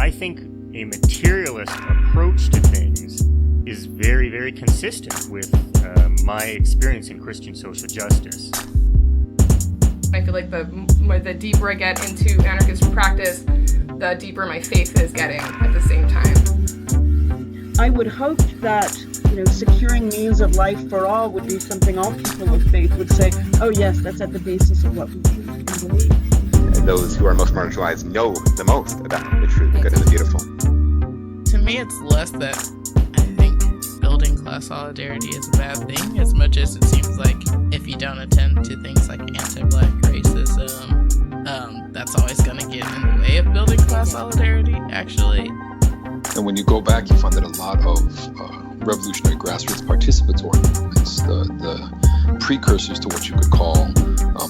I think a materialist approach to things is very, very consistent with my experience in Christian social justice. I feel like the deeper I get into anarchist practice, the deeper my faith is getting at the same time. I would hope that, securing means of life for all would be something all people of faith would say, oh yes, that's at the basis of what we believe. Those who are most marginalized know the most about the true, the good, and the beautiful. To me, it's less that I think building class solidarity is a bad thing, as much as it seems like if you don't attend to things like anti-Black racism, that's always going to get in the way of building class solidarity, actually. And when you go back, you find that a lot of revolutionary grassroots participatory movements, the precursors to what you could call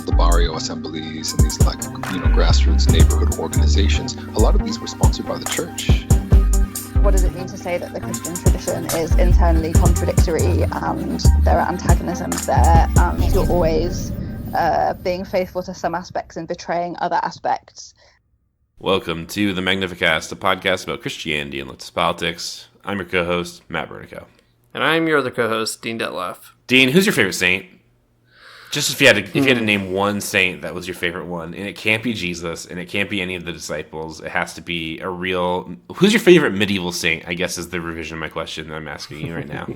the barrio assemblies and these grassroots neighborhood organizations, a lot of these were sponsored by the church. What does it mean to say that the Christian tradition is internally contradictory and there are antagonisms there and you're always being faithful to some aspects and betraying other aspects? Welcome to the Magnificast, a podcast about Christianity and leftist politics. I'm your co-host, Matt Bernico. And I'm your other co-host, Dean Detloff. Dean, who's your favorite saint? Just if you had to name one saint that was your favorite one, and it can't be Jesus, and it can't be any of the disciples. It has to be a real. Who's your favorite medieval saint? I guess is the revision of my question that I'm asking you right now.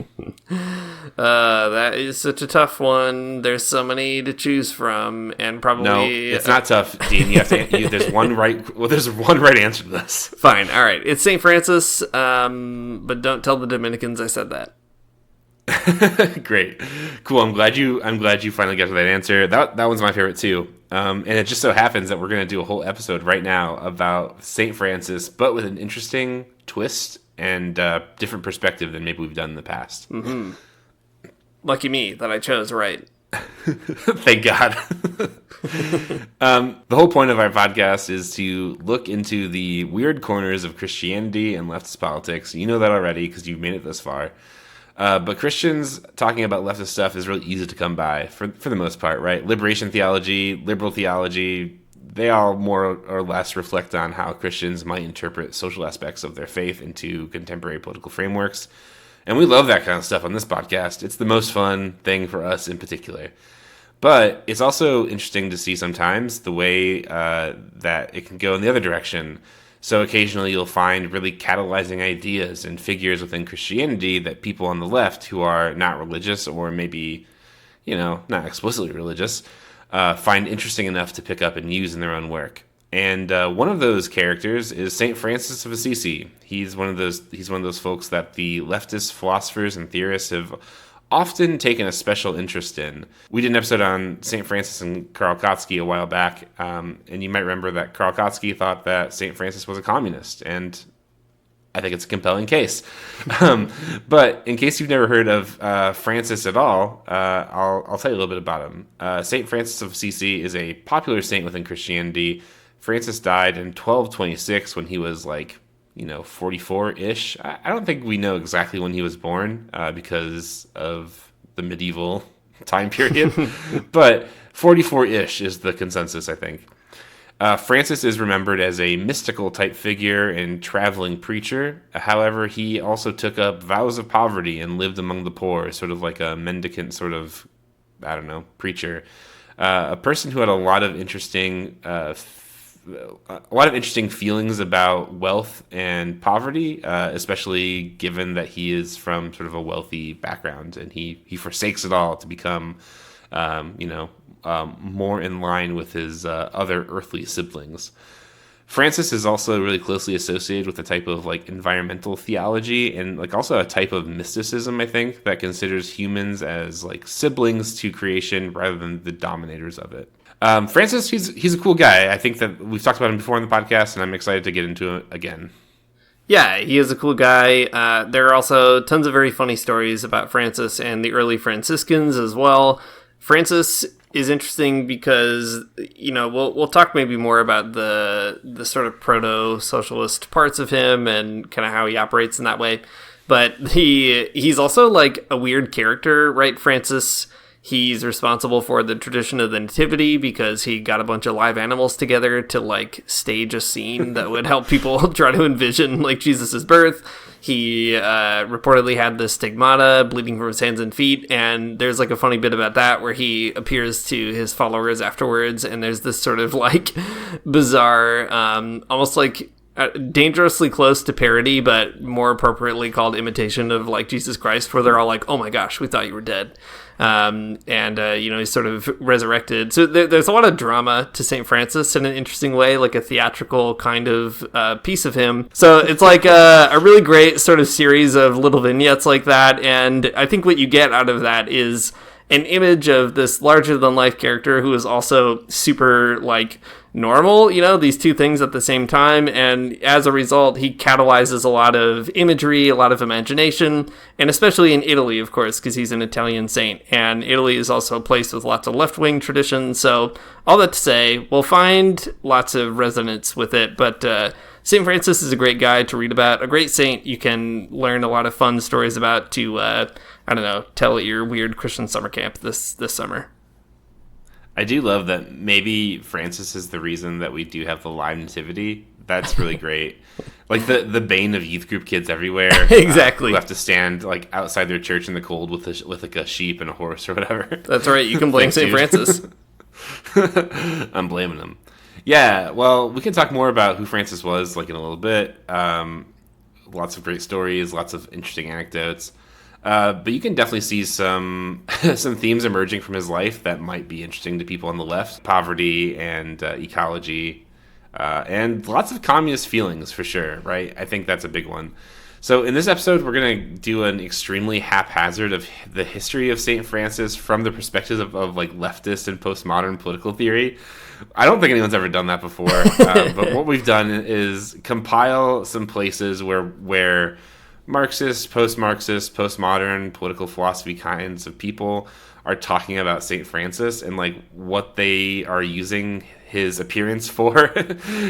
That is such a tough one. There's so many to choose from, and probably no, it's not tough, Dean. You have to. There's one right. Well, there's one right answer to this. Fine. All right. It's Saint Francis. But don't tell the Dominicans I said that. Great, cool. I'm glad you finally got to that answer. That one's my favorite too. And it just so happens that we're going to do a whole episode right now about Saint Francis, but with an interesting twist and different perspective than maybe we've done in the past. Mm-hmm. Lucky me that I chose right. Thank God. The whole point of our podcast is to look into the weird corners of Christianity and leftist politics. You know that already because you've made it this far. But Christians talking about leftist stuff is really easy to come by for the most part, right? Liberation theology, liberal theology, they all more or less reflect on how Christians might interpret social aspects of their faith into contemporary political frameworks. And we love that kind of stuff on this podcast. It's the most fun thing for us in particular. But it's also interesting to see sometimes the way that it can go in the other direction. So occasionally you'll find really catalyzing ideas and figures within Christianity that people on the left who are not religious or maybe, not explicitly religious, find interesting enough to pick up and use in their own work. And one of those characters is Saint Francis of Assisi. He's one of those folks that the leftist philosophers and theorists have often taken a special interest in. We did an episode on St. Francis and Karl Kautsky a while back, and you might remember that Karl Kautsky thought that St. Francis was a communist, and I think it's a compelling case. But in case you've never heard of Francis at all, I'll tell you a little bit about him. St. Francis of Assisi is a popular saint within Christianity. Francis died in 1226 when he was 44-ish. I don't think we know exactly when he was born because of the medieval time period, but 44-ish is the consensus, I think. Francis is remembered as a mystical type figure and traveling preacher. However, he also took up vows of poverty and lived among the poor, sort of like a mendicant sort of, preacher. A person who had a lot of interesting feelings about wealth and poverty, especially given that he is from sort of a wealthy background, and he forsakes it all to become, more in line with his other earthly siblings. Francis is also really closely associated with a type of environmental theology and also a type of mysticism, I think, that considers humans as siblings to creation rather than the dominators of it. Francis, he's a cool guy. I think that we've talked about him before in the podcast, and I'm excited to get into it again. Yeah, he is a cool guy. There are also tons of very funny stories about Francis and the early Franciscans as well. Francis is interesting because, we'll talk maybe more about the sort of proto-socialist parts of him and kind of how he operates in that way. But he's also a weird character, right? Francis, He's responsible for the tradition of the nativity because he got a bunch of live animals together to like stage a scene that would help people try to envision like Jesus's birth. He reportedly had the stigmata, bleeding from his hands and feet, and there's like a funny bit about that where he appears to his followers afterwards, and there's this sort of like bizarre, almost like dangerously close to parody, but more appropriately called imitation of like Jesus Christ, where they're all like, "Oh my gosh, we thought you were dead." He's sort of resurrected. So there's a lot of drama to St. Francis in an interesting way, like a theatrical kind of piece of him. So it's like a really great sort of series of little vignettes like that. And I think what you get out of that is an image of this larger than life character who is also super like normal, these two things at the same time. And as a result, he catalyzes a lot of imagery, a lot of imagination, and especially in Italy, of course, because he's an Italian saint. And Italy is also a place with lots of left-wing traditions. So all that to say, we'll find lots of resonance with it. But St. Francis is a great guy to read about, a great saint you can learn a lot of fun stories about to, tell at your weird Christian summer camp this summer. I do love that maybe Francis is the reason that we do have the live nativity. That's really great. Like the bane of youth group kids everywhere. Exactly. Who have to stand like outside their church in the cold with like a sheep and a horse or whatever. That's right. You can blame St. Francis. I'm blaming him. Yeah, well, we can talk more about who Francis was like in a little bit. Lots of great stories, lots of interesting anecdotes. But you can definitely see some themes emerging from his life that might be interesting to people on the left. Poverty and ecology, and lots of communist feelings for sure, right? I think that's a big one. So in this episode, we're going to do an extremely haphazard of the history of St. Francis from the perspective of like leftist and postmodern political theory. I don't think anyone's ever done that before. But what we've done is compile some places where Marxist, post-Marxist, postmodern political philosophy kinds of people are talking about St. Francis and like what they are using his appearance for.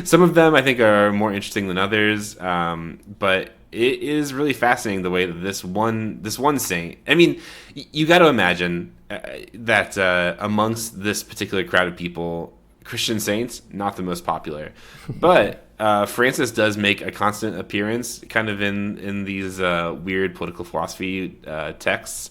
Some of them I think are more interesting than others, but it is really fascinating the way that this one saint. I mean, you got to imagine that amongst this particular crowd of people, Christian saints not the most popular, but Francis does make a constant appearance kind of in these weird political philosophy texts.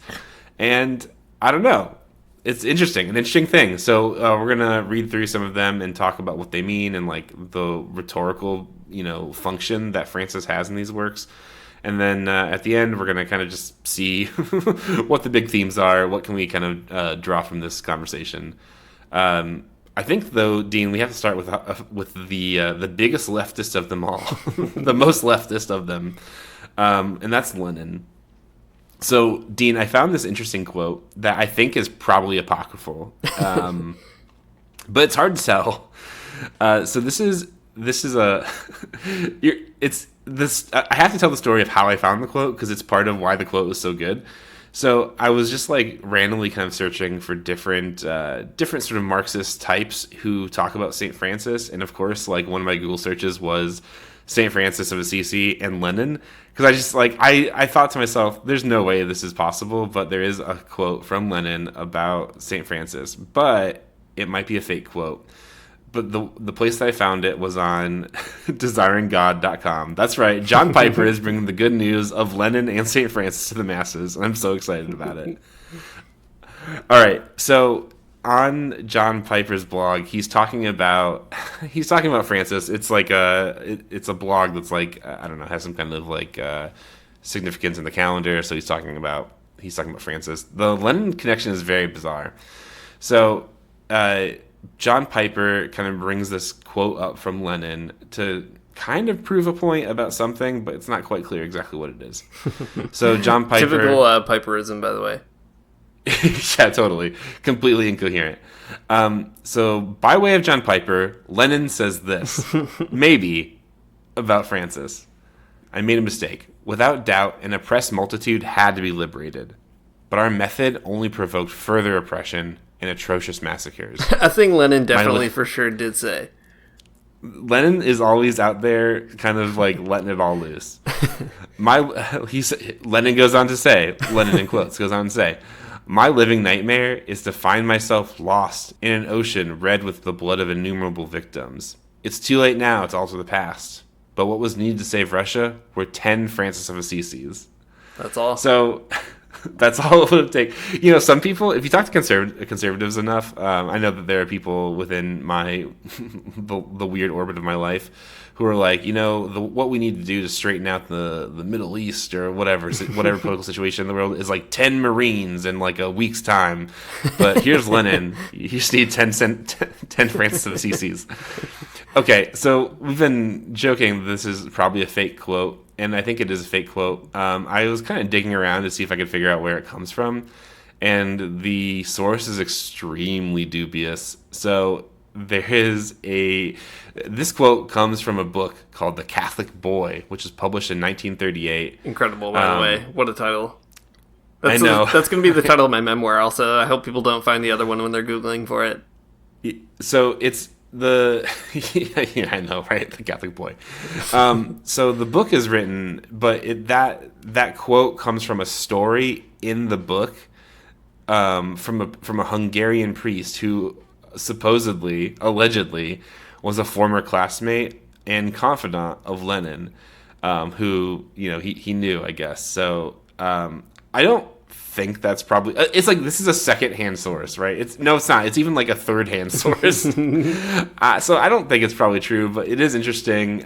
And I don't know. It's an interesting thing. So we're going to read through some of them and talk about what they mean and like the rhetorical, function that Francis has in these works. And then at the end, we're going to kind of just see what the big themes are. What can we kind of draw from this conversation? I think, though, Dean, we have to start with the biggest leftist of them all, the most leftist of them, and that's Lenin. So, Dean, I found this interesting quote that I think is probably apocryphal, but it's hard to tell. So this is a I have to tell the story of how I found the quote because it's part of why the quote was so good. So I was just like randomly kind of searching for different sort of Marxist types who talk about St. Francis. And of course, like one of my Google searches was St. Francis of Assisi and Lenin. Because I just like, I thought to myself, there's no way this is possible. But there is a quote from Lenin about St. Francis. But it might be a fake quote. But the place that I found it was on desiringgod.com. That's right. John Piper is bringing the good news of Lenin and St. Francis to the masses. And I'm so excited about it. All right. So on John Piper's blog, he's talking about Francis. It's like it's a blog that's like, I don't know, has some kind of like significance in the calendar. So he's talking about Francis. The Lenin connection is very bizarre. So, John Piper kind of brings this quote up from Lenin to kind of prove a point about something, but it's not quite clear exactly what it is. So John Piper... Typical Piperism, by the way. Yeah, totally. Completely incoherent. So by way of John Piper, Lenin says this, maybe, about Francis. I made a mistake. Without doubt, an oppressed multitude had to be liberated. But our method only provoked further oppression and atrocious massacres. A thing Lenin definitely for sure did say. Lenin is always out there kind of like letting it all loose. Lenin goes on to say, Lenin in quotes goes on to say, My living nightmare is to find myself lost in an ocean red with the blood of innumerable victims. It's too late now to alter the past. But what was needed to save Russia were 10 Francis of Assisi's. That's all. So that's all it would take. You know, some people, if you talk to conservatives enough, I know that there are people within my the weird orbit of my life who are like, you know, what we need to do to straighten out the Middle East or whatever political situation in the world is like 10 Marines in like a week's time. But here's Lenin. You just need 10 Francis of Assisi's. Okay, so we've been joking this is probably a fake quote, and I think it is a fake quote. I was kind of digging around to see if I could figure out where it comes from, and the source is extremely dubious. So this quote comes from a book called The Catholic Boy, which was published in 1938. Incredible, by the way. What a title. I know. That's going to be the title of my memoir also. I hope people don't find the other one when they're Googling for it. So it's yeah, I know, right? The Catholic Boy. So the book is written, but that quote comes from a story in the book from a Hungarian priest who allegedly was a former classmate and confidant of Lenin, who, you know, he knew, I guess. So I don't think that's probably, it's like, this is a second-hand source, right? It's not, it's even like a third-hand source. So I don't think it's probably true, but it is interesting.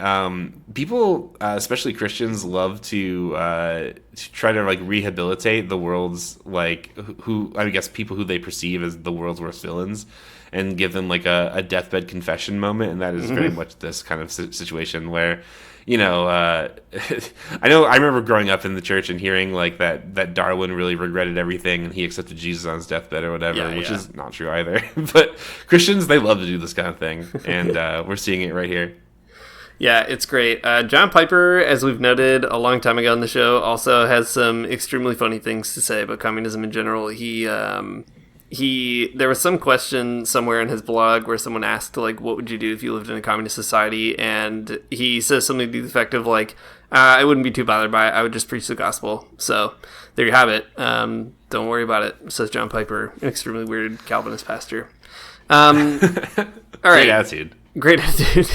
People, especially Christians, love to try to like rehabilitate the world's, like, who I guess people who they perceive as the world's worst villains, and give them like a deathbed confession moment. And that is very much this kind of situation where, you know, I remember growing up in the church and hearing like that Darwin really regretted everything and he accepted Jesus on his deathbed or whatever, which is not true either. But Christians, they love to do this kind of thing, and we're seeing it right here. Yeah, it's great. John Piper, as we've noted a long time ago on the show, also has some extremely funny things to say about communism in general. There was some question somewhere in his blog where someone asked, like, what would you do if you lived in a communist society? And he says something to the effect of, like, I wouldn't be too bothered by it. I would just preach the gospel. So there you have it. Don't worry about it, says John Piper, an extremely weird Calvinist pastor. All right. Great attitude. Great attitude.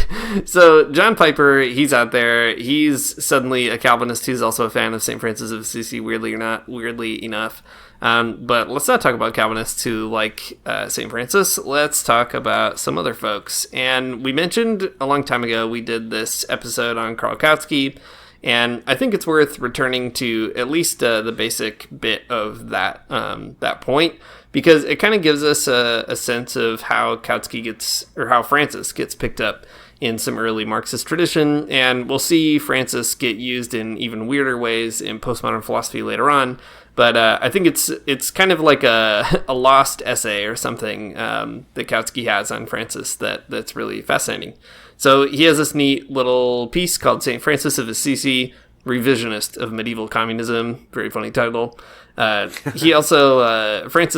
So John Piper, he's out there. He's suddenly a Calvinist. He's also a fan of St. Francis of Assisi, weirdly enough. But let's not talk about Calvinists who like St. Francis. Let's talk about some other folks. And we mentioned a long time ago, we did this episode on Karl Kautsky, and I think it's worth returning to at least the basic bit of that point, because it kind of gives us a sense of how how Francis gets picked up in some early Marxist tradition, and we'll see Francis get used in even weirder ways in postmodern philosophy later on. But I think it's kind of like a lost essay or something that Kautsky has on Francis that's really fascinating. So he has this neat little piece called St. Francis of Assisi, Revisionist of Medieval Communism. Very funny title. Francis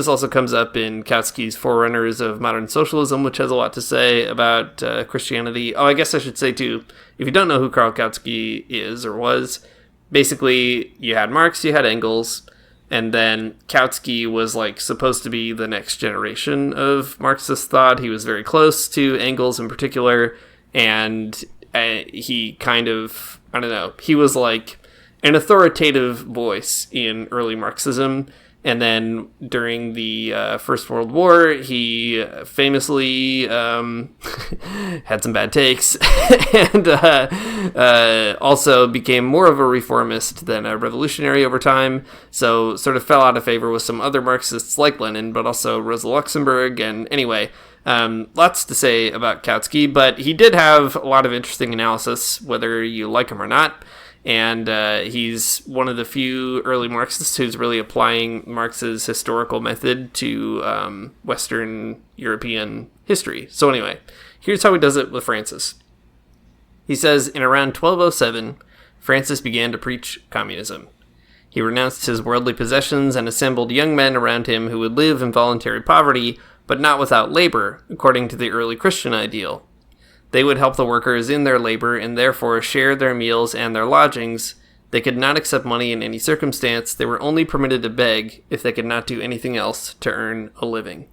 also comes up in Kautsky's Forerunners of Modern Socialism, which has a lot to say about Christianity. Oh, I guess I should say, too, if you don't know who Karl Kautsky is or was, basically you had Marx, you had Engels, and then Kautsky was like supposed to be the next generation of Marxist thought. He was very close to Engels in particular, and he kind of, I don't know, he was like an authoritative voice in early Marxism. And then during the First World War, he famously had some bad takes and also became more of a reformist than a revolutionary over time. So sort of fell out of favor with some other Marxists like Lenin, but also Rosa Luxemburg. And anyway, lots to say about Kautsky, but he did have a lot of interesting analysis, whether you like him or not. And he's one of the few early Marxists who's really applying Marx's historical method to Western European history. So anyway, here's how he does it with Francis. He says, in around 1207, Francis began to preach communism. He renounced his worldly possessions and assembled young men around him who would live in voluntary poverty, but not without labor, according to the early Christian ideal. They would help the workers in their labor and therefore share their meals and their lodgings, They could not accept money in any circumstance. They were only permitted to beg if they could not do anything else to earn a living.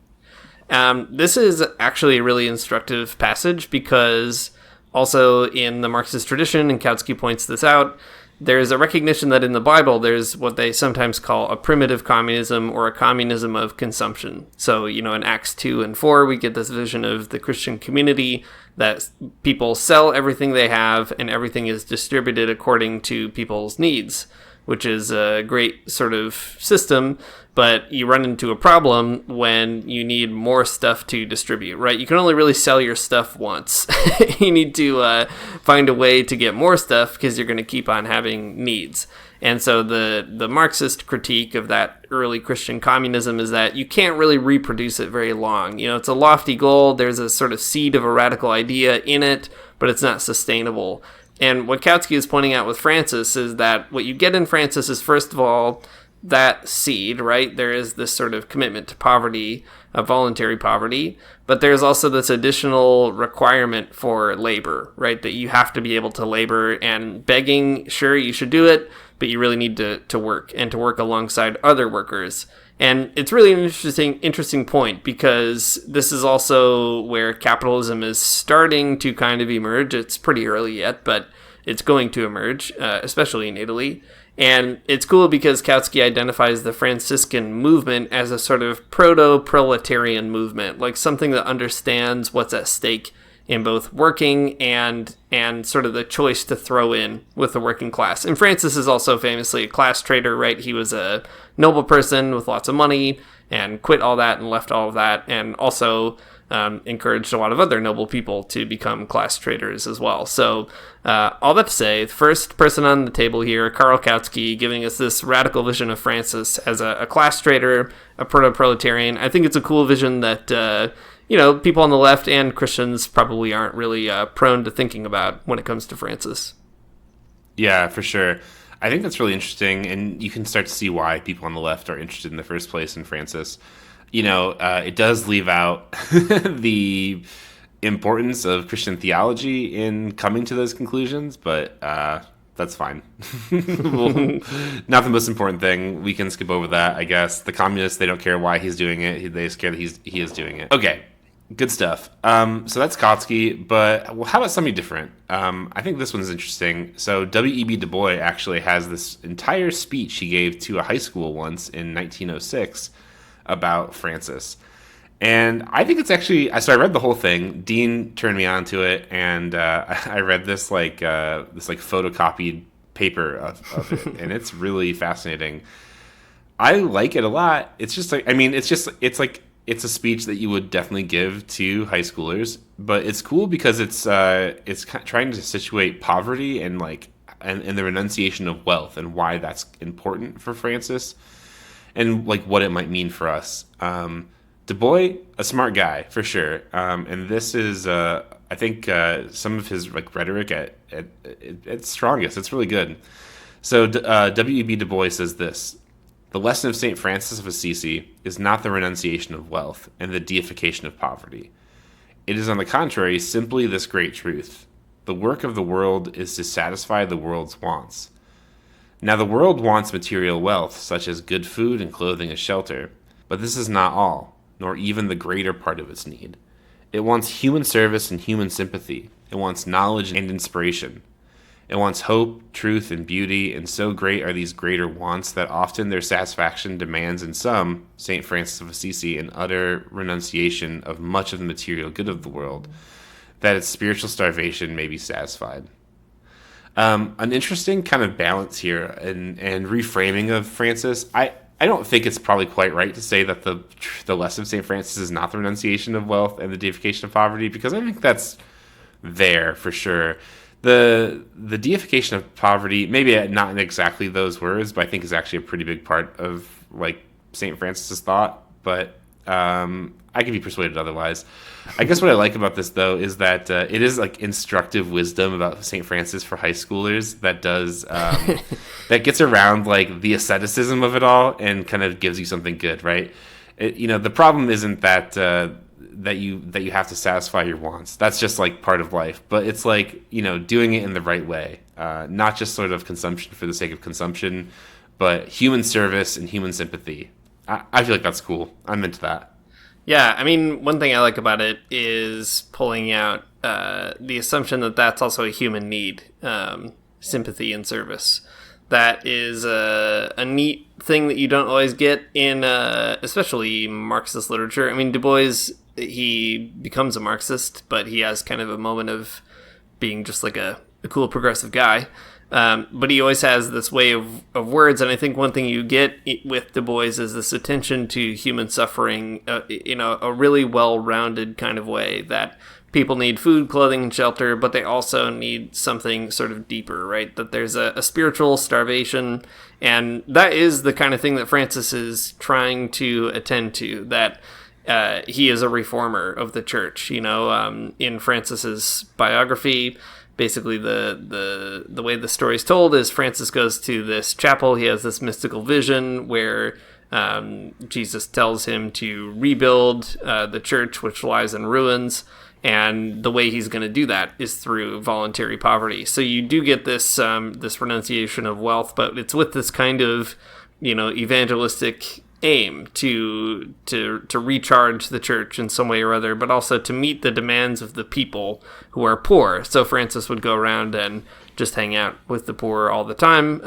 This is actually a really instructive passage because also in the Marxist tradition, and Kautsky points this out, there's a recognition that in the Bible there's what they sometimes call a primitive communism or a communism of consumption. So, in Acts 2 and 4, we get this vision of the Christian community that people sell everything they have and everything is distributed according to people's needs, which is a great sort of system, but you run into a problem when you need more stuff to distribute, right? You can only really sell your stuff once. You need to find a way to get more stuff because you're going to keep on having needs. And so the Marxist critique of that early Christian communism is that you can't really reproduce it very long. It's a lofty goal. There's a sort of seed of a radical idea in it, but it's not sustainable. And what Kautsky is pointing out with Francis is that what you get in Francis is, first of all, that seed, right? There is this sort of commitment to poverty, voluntary poverty, but there's also this additional requirement for labor, right? That you have to be able to labor, and begging, sure, you should do it, but you really need to work, and to work alongside other workers. And it's really an interesting point, because this is also where capitalism is starting to kind of emerge. It's pretty early yet, but it's going to emerge, especially in Italy. And it's cool because Kautsky identifies the Franciscan movement as a sort of proto-proletarian movement, like something that understands what's at stake in both working and sort of the choice to throw in with the working class. And Francis is also famously a class trader, right? He was a noble person with lots of money and quit all that and left all of that, and also encouraged a lot of other noble people to become class traders as well. So all that to say, the first person on the table here, Karl Kautsky, giving us this radical vision of Francis as a class trader, a proto-proletarian. I think it's a cool vision that people on the left and Christians probably aren't really prone to thinking about when it comes to Francis. Yeah, for sure. I think that's really interesting, and you can start to see why people on the left are interested in the first place in Francis. It does leave out the importance of Christian theology in coming to those conclusions, but that's fine. Not the most important thing. We can skip over that, I guess. The communists, they don't care why he's doing it. They just care that he is doing it. Okay, good stuff. So that's Kautsky, but how about something different? I think this one's interesting. So W.E.B. Du Bois actually has this entire speech he gave to a high school once in 1906 about Francis. And I think it's actually, so I read the whole thing. Dean turned me on to it, and I read this photocopied paper of it, and it's really fascinating. I like it a lot. It's just like, it's a speech that you would definitely give to high schoolers, but it's cool because it's trying to situate poverty and the renunciation of wealth and why that's important for Francis, and what it might mean for us. Du Bois, a smart guy for sure, and this is I think some of his rhetoric at its strongest. It's really good. So W.E.B. Du Bois says this: "The lesson of St. Francis of Assisi is not the renunciation of wealth and the deification of poverty. It is, on the contrary, simply this great truth: the work of the world is to satisfy the world's wants. Now, the world wants material wealth, such as good food and clothing and shelter, but this is not all, nor even the greater part of its need. It wants human service and human sympathy. It wants knowledge and inspiration. It wants hope, truth, and beauty, and so great are these greater wants that often their satisfaction demands in some, St. Francis of Assisi, an utter renunciation of much of the material good of the world, that its spiritual starvation may be satisfied." An interesting kind of balance here and reframing of Francis. I don't think it's probably quite right to say that the lesson of St. Francis is not the renunciation of wealth and the deification of poverty, because I think that's there for sure. The deification of poverty, maybe not in exactly those words, but I think is actually a pretty big part of St. Francis's thought. But I can be persuaded otherwise. I guess what I like about this, though, is that it is instructive wisdom about St. Francis for high schoolers that does that gets around the asceticism of it all and kind of gives you something good, right? The problem isn't that that you have to satisfy your wants. That's just part of life. But it's doing it in the right way. not just sort of consumption for the sake of consumption, but human service and human sympathy. I feel like that's cool. I'm into that. Yeah, I mean, one thing I like about it is pulling out the assumption that that's also a human need, sympathy and service. That is a neat thing that you don't always get in, especially Marxist literature. I mean, DuBois, he becomes a Marxist, but he has kind of a moment of being just like a cool progressive guy. But he always has this way of words, and I think one thing you get with DuBois is this attention to human suffering in a really well-rounded kind of way, that people need food, clothing, and shelter, but they also need something sort of deeper, right? That there's a spiritual starvation, and that is the kind of thing that Francis is trying to attend to, that he is a reformer of the church. In Francis's biography, basically the way the story is told is Francis goes to this chapel. He has this mystical vision where Jesus tells him to rebuild the church, which lies in ruins. And the way he's going to do that is through voluntary poverty. So you do get this this renunciation of wealth, but it's with this kind of, evangelistic aim to recharge the church in some way or other, but also to meet the demands of the people who are poor. So Francis would go around and just hang out with the poor all the time,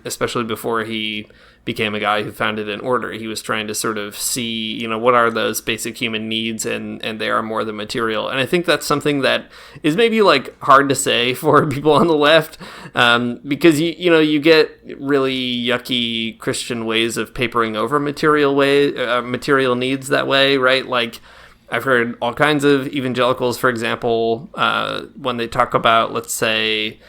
especially before he became a guy who founded an order. He was trying to sort of see, what are those basic human needs, and they are more than material. And I think that's something that is maybe like hard to say for people on the left, because you get really yucky Christian ways of papering over material needs that way, right? Like, I've heard all kinds of evangelicals, for example, when they talk about, let's say,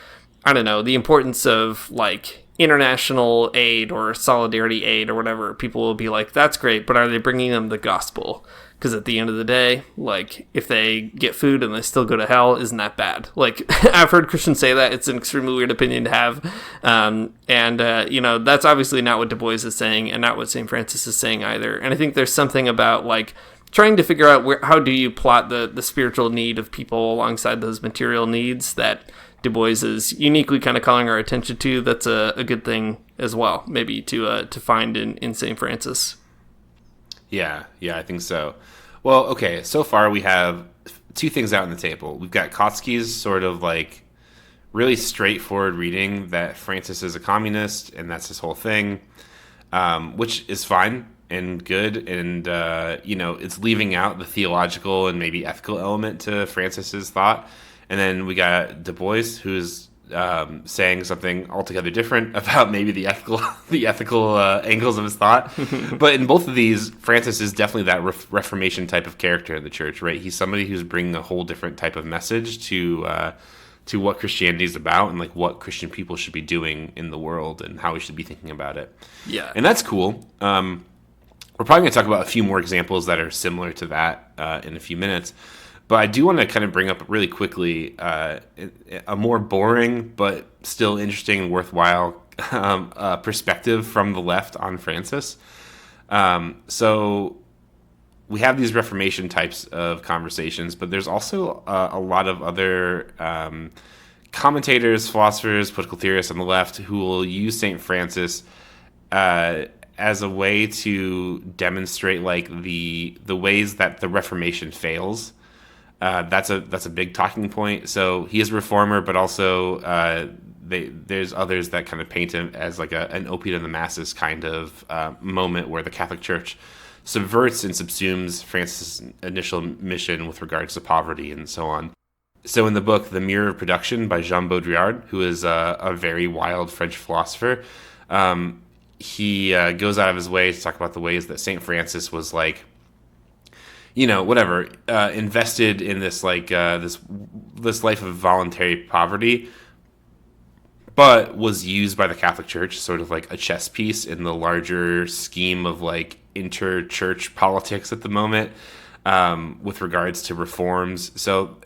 I don't know, the importance of like international aid or solidarity aid or whatever, people will be like, that's great, but are they bringing them the gospel? Because at the end of the day, like, if they get food and they still go to hell, isn't that bad? Like, I've heard Christians say that. It's an extremely weird opinion to have. That's obviously not what DuBois is saying, and not what St. Francis is saying either. And I think there's something about, like, trying to figure out how do you plot the spiritual need of people alongside those material needs that DuBois is uniquely kind of calling our attention to. That's a good thing as well, maybe to find in St. Francis. Yeah, I think so. Well, okay, so far we have two things out on the table. We've got Kautsky's sort of like really straightforward reading that Francis is a communist and that's his whole thing, which is fine and good, and it's leaving out the theological and maybe ethical element to Francis's thought. And then we got DuBois, who's saying something altogether different about maybe the ethical angles of his thought. But in both of these, Francis is definitely that Reformation type of character in the church, right? He's somebody who's bringing a whole different type of message to what Christianity is about, and like what Christian people should be doing in the world and how we should be thinking about it. Yeah, and that's cool. We're probably going to talk about a few more examples that are similar to that in a few minutes. But I do want to kind of bring up really quickly a more boring but still interesting and worthwhile perspective from the left on Francis. So we have these Reformation types of conversations, but there's also a lot of other commentators, philosophers, political theorists on the left who will use St. Francis as a way to demonstrate like the ways that the Reformation fails. That's a big talking point. So he is a reformer, but also there's others that kind of paint him as like an opiate of the masses kind of moment where the Catholic Church subverts and subsumes Francis' initial mission with regards to poverty and so on. So in the book The Mirror of Production by Jean Baudrillard, who is a very wild French philosopher, he goes out of his way to talk about the ways that St. Francis was like, invested in this like this life of voluntary poverty, but was used by the Catholic Church sort of like a chess piece in the larger scheme of like inter-church politics at the moment, with regards to reforms. So,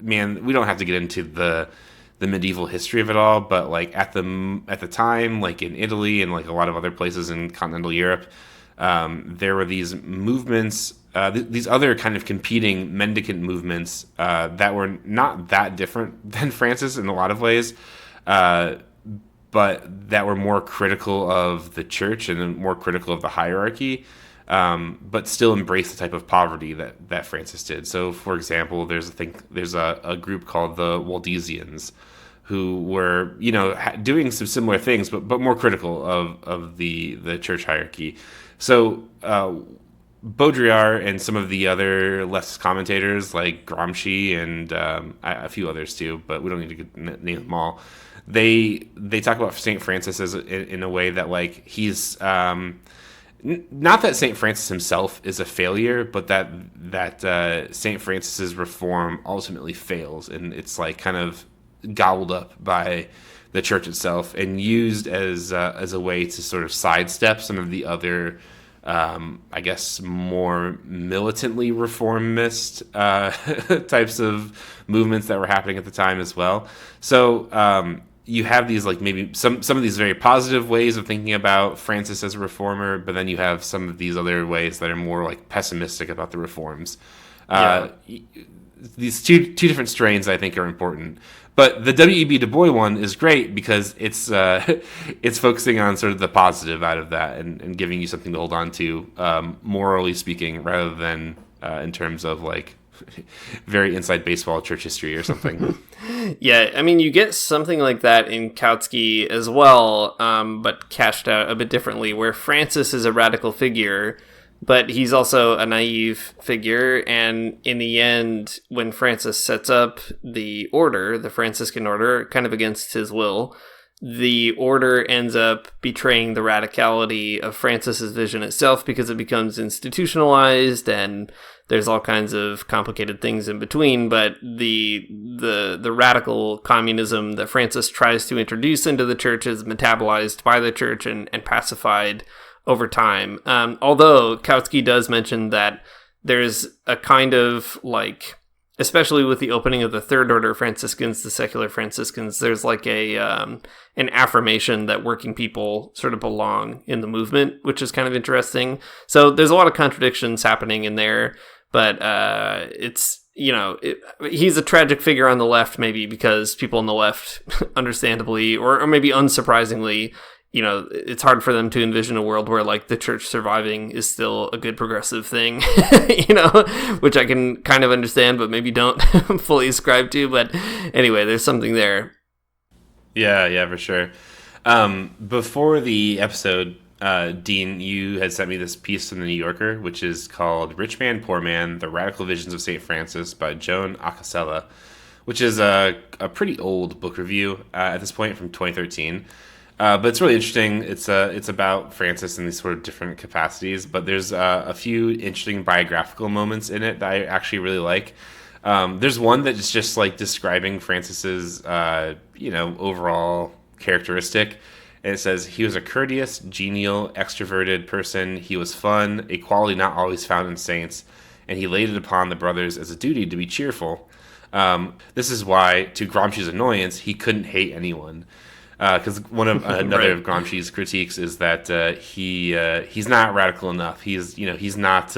man, we don't have to get into the medieval history of it all, but like at the time, like in Italy and like a lot of other places in continental Europe, there were these movements. These other kind of competing mendicant movements that were not that different than Francis in a lot of ways, but that were more critical of the church and more critical of the hierarchy, but still embrace the type of poverty that Francis did. So, for example, there's a group called the Waldensians, who were, doing some similar things, but more critical of the church hierarchy. So Baudrillard and some of the other leftist commentators like Gramsci and a few others too, but we don't need to name them all. They talk about St. Francis as in a way that like he's not that St. Francis himself is a failure, but that St. Francis's reform ultimately fails, and it's like kind of gobbled up by the church itself and used as a way to sort of sidestep some of the other, I guess, more militantly reformist types of movements that were happening at the time as well. So you have these like maybe some of these very positive ways of thinking about Francis as a reformer, but then you have some of these other ways that are more like pessimistic about the reforms. These two different strains I think are important. But the W.E.B. Du Bois one is great because it's focusing on sort of the positive out of that and giving you something to hold on to, morally speaking, rather than in terms of like very inside baseball church history or something. Yeah, I mean, you get something like that in Kautsky as well, but cashed out a bit differently, where Francis is a radical figure, but he's also a naive figure, and in the end, when Francis sets up the order, the Franciscan order, kind of against his will, the order ends up betraying the radicality of Francis's vision itself because it becomes institutionalized, and there's all kinds of complicated things in between, but the radical communism that Francis tries to introduce into the church is metabolized by the church and pacified over time. Although Kautsky does mention that there's a kind of like, especially with the opening of the Third Order Franciscans, the secular Franciscans, there's like an affirmation that working people sort of belong in the movement, which is kind of interesting. So there's a lot of contradictions happening in there, but it's, he's a tragic figure on the left, maybe because people on the left, understandably, or maybe unsurprisingly, it's hard for them to envision a world where like the church surviving is still a good progressive thing, which I can kind of understand, but maybe don't fully ascribe to. But anyway, there's something there. Yeah, for sure. Before the episode, Dean, you had sent me this piece from the New Yorker, which is called Rich Man, Poor Man, The Radical Visions of St. Francis by Joan Acasella, which is a pretty old book review at this point from 2013. But it's really interesting. It's about Francis in these sort of different capacities, but there's a few interesting biographical moments in it that I actually really like. There's one that is just like describing Francis's, overall characteristic. And it says, he was a courteous, genial, extroverted person. He was fun, a quality not always found in saints, and he laid it upon the brothers as a duty to be cheerful. This is why, to Gramsci's annoyance, he couldn't hate anyone. Because another of Gramsci's critiques is that he's not radical enough. He's not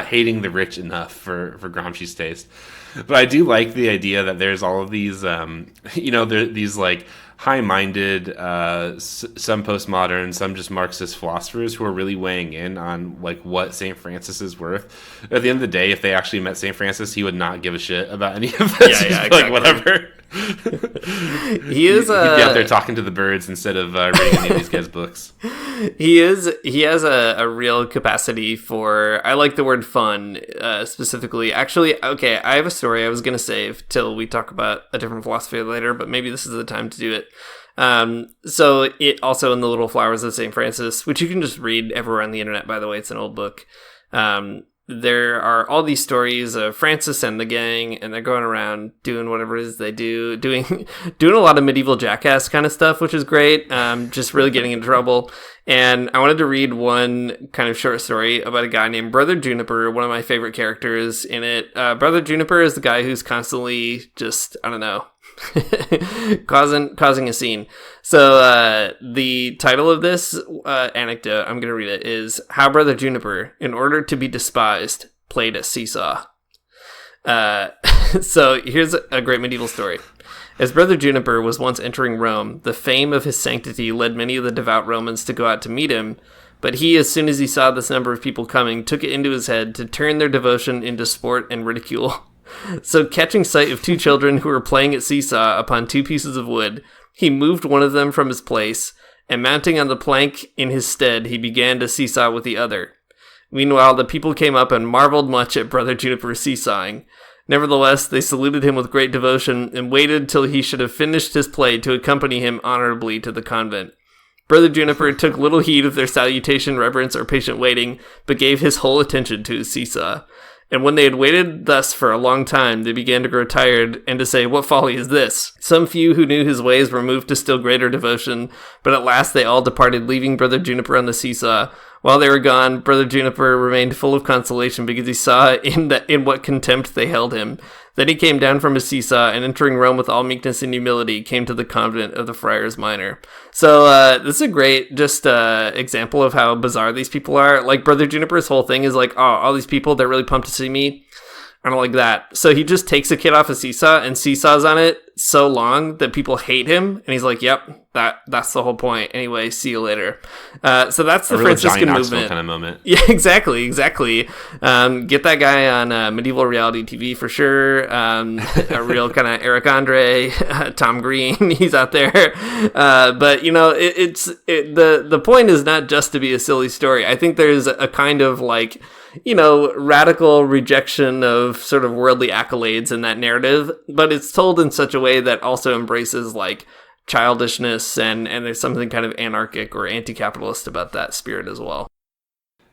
hating the rich enough for Gramsci's taste. But I do like the idea that there's all of these these like high-minded, some postmodern, some just Marxist philosophers who are really weighing in on like what St. Francis is worth. At the end of the day, if they actually met St. Francis, he would not give a shit about any of this. Yeah, exactly. Like whatever. He is he'd be out there talking to the birds instead of reading any of these guys' books. He has a real capacity for, I like the word fun, specifically. Actually, okay, I have a story I was going to save till we talk about a different philosophy later, but maybe this is the time to do it. So it also in the Little Flowers of St. Francis, which you can just read everywhere on the internet, by the way, it's an old book. There are all these stories of Francis and the gang, and they're going around doing whatever it is they do, doing a lot of medieval jackass kind of stuff, which is great, just really getting in trouble. And I wanted to read one kind of short story about a guy named Brother Juniper, one of my favorite characters in it. Brother Juniper is the guy who's constantly just, I don't know, causing a scene. So the title of this anecdote, I'm going to read it, is How Brother Juniper, in order to be despised, played a seesaw. So here's a great medieval story. As Brother Juniper was once entering Rome, the fame of his sanctity led many of the devout Romans to go out to meet him, but he, as soon as he saw this number of people coming, took it into his head to turn their devotion into sport and ridicule. So, catching sight of two children who were playing at seesaw upon two pieces of wood, he moved one of them from his place, and mounting on the plank in his stead, he began to seesaw with the other. Meanwhile, the people came up and marveled much at Brother Juniper's seesawing. Nevertheless, they saluted him with great devotion, and waited till he should have finished his play to accompany him honorably to the convent. Brother Juniper took little heed of their salutation, reverence, or patient waiting, but gave his whole attention to his seesaw. And when they had waited thus for a long time, they began to grow tired, and to say, "What folly is this?" Some few who knew his ways were moved to still greater devotion, but at last they all departed, leaving Brother Juniper on the seesaw. While they were gone, Brother Juniper remained full of consolation, because he saw in what contempt they held him. Then he came down from his seesaw, and entering Rome with all meekness and humility, came to the convent of the Friars Minor. So this is a great example of how bizarre these people are. Like, Brother Juniper's whole thing is like, oh, all these people, they're really pumped to see me. I don't like that. So he just takes a kid off a seesaw and seesaws on it so long that people hate him. And he's like, yep, that's the whole point. Anyway, see you later. So that's the Franciscan movement. Kind of moment. Yeah, exactly. Get that guy on medieval reality TV for sure. A real kind of Eric Andre, Tom Green, he's out there. But, you know, the point is not just to be a silly story. I think there's a kind of like, you know, radical rejection of sort of worldly accolades in that narrative, but it's told in such a way that also embraces like childishness and there's something kind of anarchic or anti-capitalist about that spirit as well.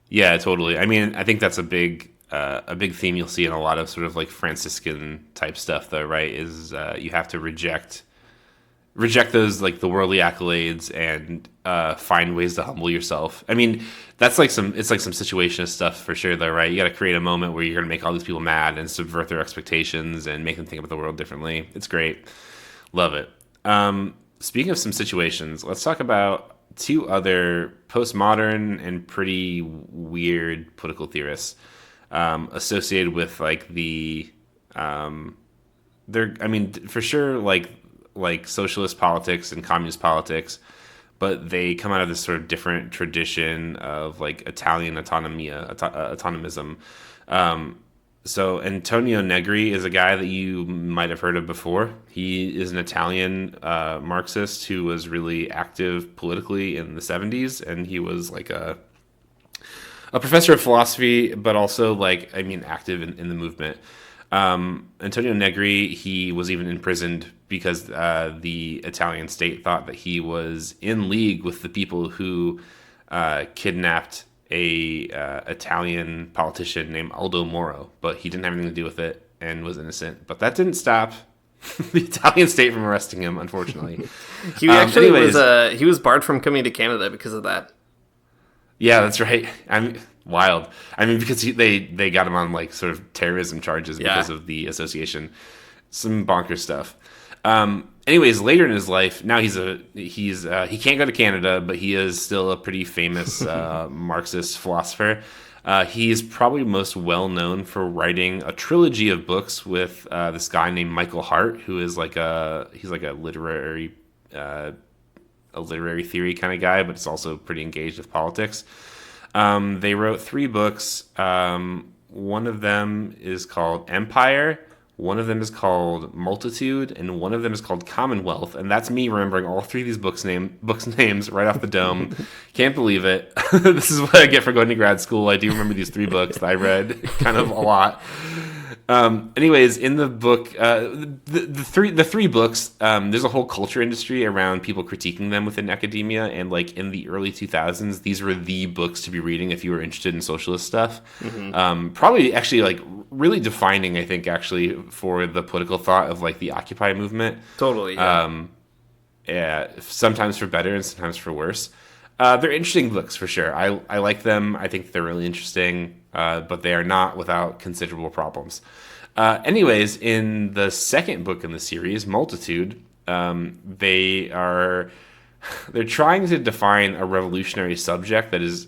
Yeah, totally. I mean, I think that's a big theme you'll see in a lot of sort of like Franciscan type stuff, though, right? Is you have to reject those like the worldly accolades and find ways to humble yourself. I mean, it's like some situationist stuff for sure, though, right? You got to create a moment where you're going to make all these people mad and subvert their expectations and make them think about the world differently. It's great. Love it. Speaking of some situations, let's talk about two other postmodern and pretty weird political theorists associated with like for sure, like socialist politics and communist politics, but they come out of this sort of different tradition of like Italian autonomism. So Antonio Negri is a guy that you might have heard of before. He is an Italian Marxist who was really active politically in the 70s, and he was like a professor of philosophy, but also like, I mean, active in the movement. Antonio Negri, he was even imprisoned because the Italian state thought that he was in league with the people who kidnapped a Italian politician named Aldo Moro, but he didn't have anything to do with it and was innocent. But that didn't stop the Italian state from arresting him, unfortunately. He actually was barred from coming to Canada because of that. Yeah, that's right. I mean, wild. I mean, because they got him on like sort of terrorism charges because of the association. Some bonkers stuff. Anyways, later in his life, now he can't go to Canada, but he is still a pretty famous Marxist philosopher. He's probably most well known for writing a trilogy of books with this guy named Michael Hardt, who is like a literary theory kind of guy, but it's also pretty engaged with politics. They wrote 3 books. One of them is called Empire. One of them is called Multitude, and one of them is called Commonwealth. And that's me remembering all 3 of these books names right off the dome. Can't believe it. This is what I get for going to grad school. I do remember these 3 books that I read kind of a lot. Anyways, in the book, the three books, there's a whole culture industry around people critiquing them within academia, and like in the early 2000s, these were the books to be reading if you were interested in socialist stuff. Mm-hmm. Probably actually like really defining, I think, actually for the political thought of like the Occupy movement. Totally. Yeah. Yeah, sometimes for better and sometimes for worse. They're interesting books for sure. I like them. I think they're really interesting, but they are not without considerable problems. Anyways, in the second book in the series, Multitude, they're trying to define a revolutionary subject that is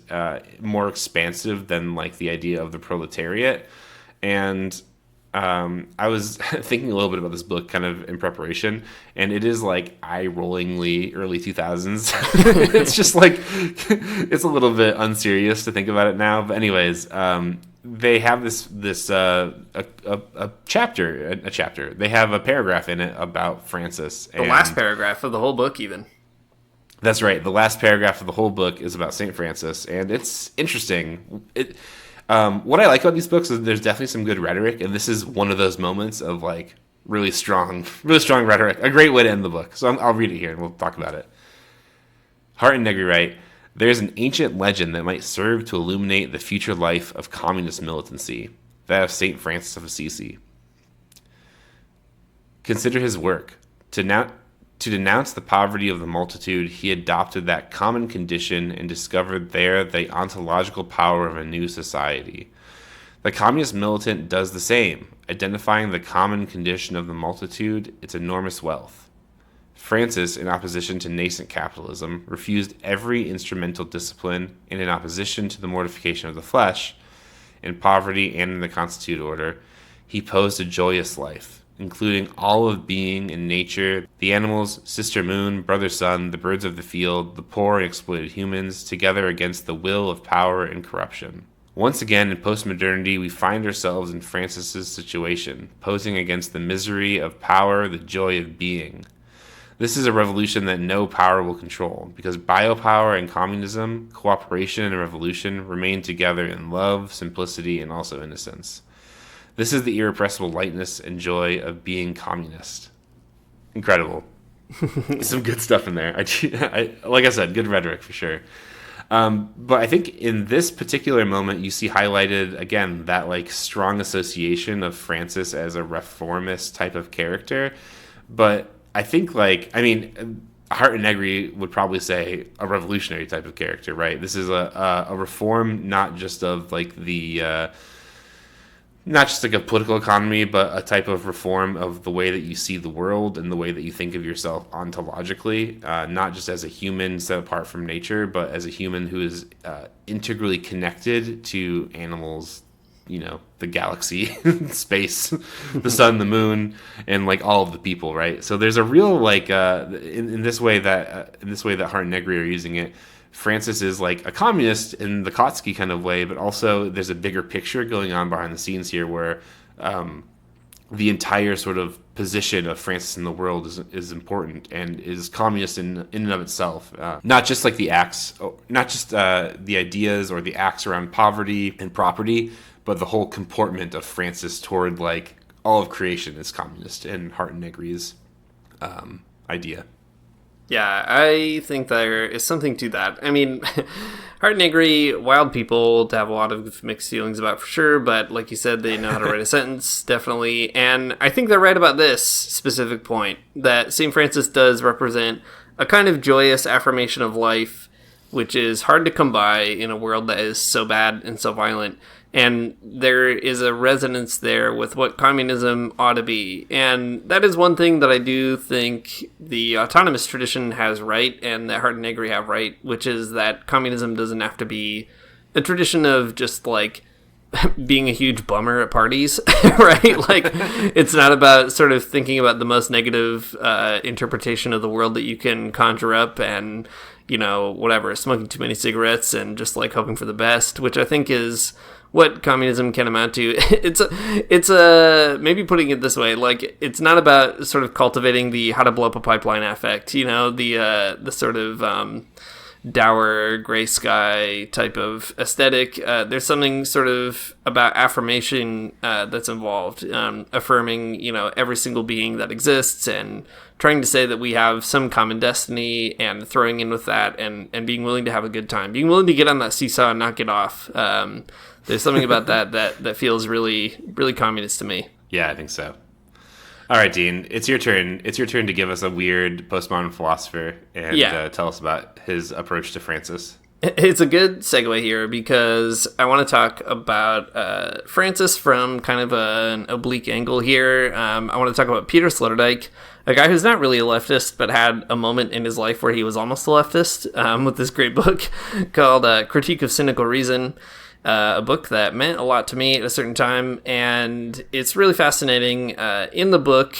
more expansive than like the idea of the proletariat. And I was thinking a little bit about this book kind of in preparation, and it is like eye-rollingly early 2000s. It's just like, it's a little bit unserious to think about it now. But anyways, they have a chapter. They have a paragraph in it about Francis. The last paragraph of the whole book, even. That's right. The last paragraph of the whole book is about St. Francis, and it's interesting. What I like about these books is there's definitely some good rhetoric, and this is one of those moments of like really strong rhetoric. A great way to end the book. So I'll read it here, and we'll talk about it. Hardt and Negri write, "There is an ancient legend that might serve to illuminate the future life of communist militancy, that of St. Francis of Assisi. Consider his work. To denounce the poverty of the multitude, he adopted that common condition and discovered there the ontological power of a new society. The communist militant does the same, identifying the common condition of the multitude, its enormous wealth. Francis, in opposition to nascent capitalism, refused every instrumental discipline, and in opposition to the mortification of the flesh, in poverty and in the constituted order, he posed a joyous life, including all of being and nature, the animals, sister moon, brother sun, the birds of the field, the poor and exploited humans, together against the will of power and corruption. Once again, in postmodernity, we find ourselves in Francis's situation, posing against the misery of power, the joy of being. This is a revolution that no power will control, because biopower and communism, cooperation and revolution remain together in love, simplicity, and also innocence. This is the irrepressible lightness and joy of being communist." Incredible. Some good stuff in there. Like I said, good rhetoric for sure. But I think in this particular moment, you see highlighted, again, that like strong association of Francis as a reformist type of character. But I think Hardt and Negri would probably say a revolutionary type of character, right? This is a reform, not just of like not just like a political economy, but a type of reform of the way that you see the world and the way that you think of yourself ontologically, not just as a human set apart from nature, but as a human who is integrally connected to animals, the galaxy, space, the sun, the moon, and like all of the people, right? So there's a real like in this way that Hardt and Negri are using it, Francis is like a communist in the Kautsky kind of way, but also there's a bigger picture going on behind the scenes here where the entire sort of position of Francis in the world is important and is communist in and of itself. Not just like the acts, not just the ideas or the acts around poverty and property, but the whole comportment of Francis toward like all of creation is communist in Hardt and Negri's idea. Yeah, I think there is something to that. I mean, Hardt and Negri, wild people to have a lot of mixed feelings about for sure, but like you said, they know how to write a sentence, definitely. And I think they're right about this specific point, that St. Francis does represent a kind of joyous affirmation of life, which is hard to come by in a world that is so bad and so violent. And there is a resonance there with what communism ought to be. And that is one thing that I do think the autonomous tradition has right, and that Hardt and Negri have right, which is that communism doesn't have to be a tradition of just like being a huge bummer at parties, right? Like, it's not about sort of thinking about the most negative interpretation of the world that you can conjure up and, whatever, smoking too many cigarettes and just like hoping for the best, which I think is what communism can amount to. It's a maybe putting it this way, like, it's not about sort of cultivating the how to blow up a pipeline affect, the sort of dour gray sky type of aesthetic. There's something sort of about affirmation that's involved, affirming every single being that exists and trying to say that we have some common destiny and throwing in with that and being willing to have a good time, being willing to get on that seesaw and not get off. There's something about that feels really, really communist to me. Yeah, I think so. All right, Dean, it's your turn. It's your turn to give us a weird postmodern philosopher and tell us about his approach to Francis. It's a good segue here because I want to talk about Francis from kind of an oblique angle here. I want to talk about Peter Sloterdijk, a guy who's not really a leftist, but had a moment in his life where he was almost a leftist with this great book called Critique of Cynical Reason. a book that meant a lot to me at a certain time, and it's really fascinating. In the book,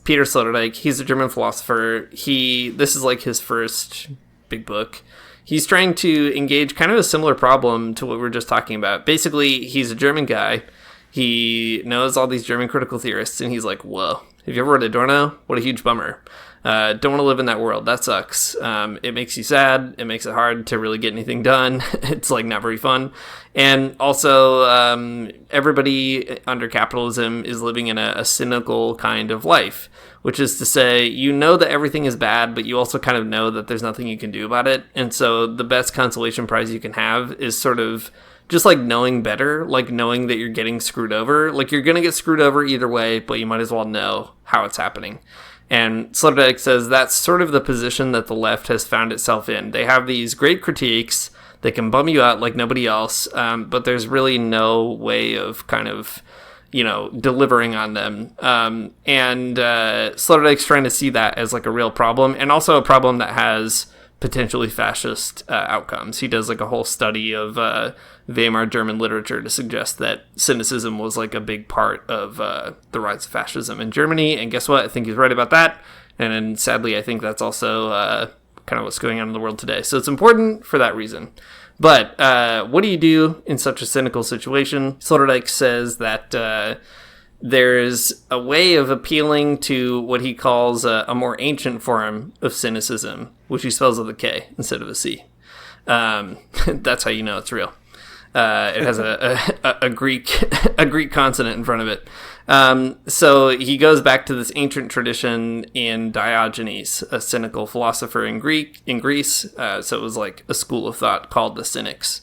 Peter Sloterdijk, he's a German philosopher. This is like his first big book. He's trying to engage kind of a similar problem to what we were just talking about. Basically, he's a German guy. He knows all these German critical theorists, and he's like, whoa, have you ever read Adorno? What a huge bummer. Don't want to live in that world. That sucks. It makes you sad. It makes it hard to really get anything done. It's like not very fun. And also, everybody under capitalism is living in a cynical kind of life, which is to say, you know that everything is bad, but you also kind of know that there's nothing you can do about it. And so the best consolation prize you can have is sort of just like knowing better, like knowing that you're getting screwed over. Like you're going to get screwed over either way, but you might as well know how it's happening. And Sloterdijk says that's sort of the position that the left has found itself in. They have these great critiques. They can bum you out like nobody else, but there's really no way of kind of, delivering on them. And Sloterdijk's trying to see that as like a real problem, and also a problem that has potentially fascist outcomes. He does like a whole study of Weimar German literature to suggest that cynicism was like a big part of the rise of fascism in Germany. And guess what? I think he's right about that. And sadly, I think that's also kind of what's going on in the world today. So it's important for that reason. But what do you do in such a cynical situation? Sloterdijk says that there's a way of appealing to what he calls a more ancient form of cynicism, which he spells with a K instead of a C. That's how you know it's real. It has a Greek consonant in front of it. So he goes back to this ancient tradition in Diogenes, a cynical philosopher in Greece. So it was like a school of thought called the Cynics.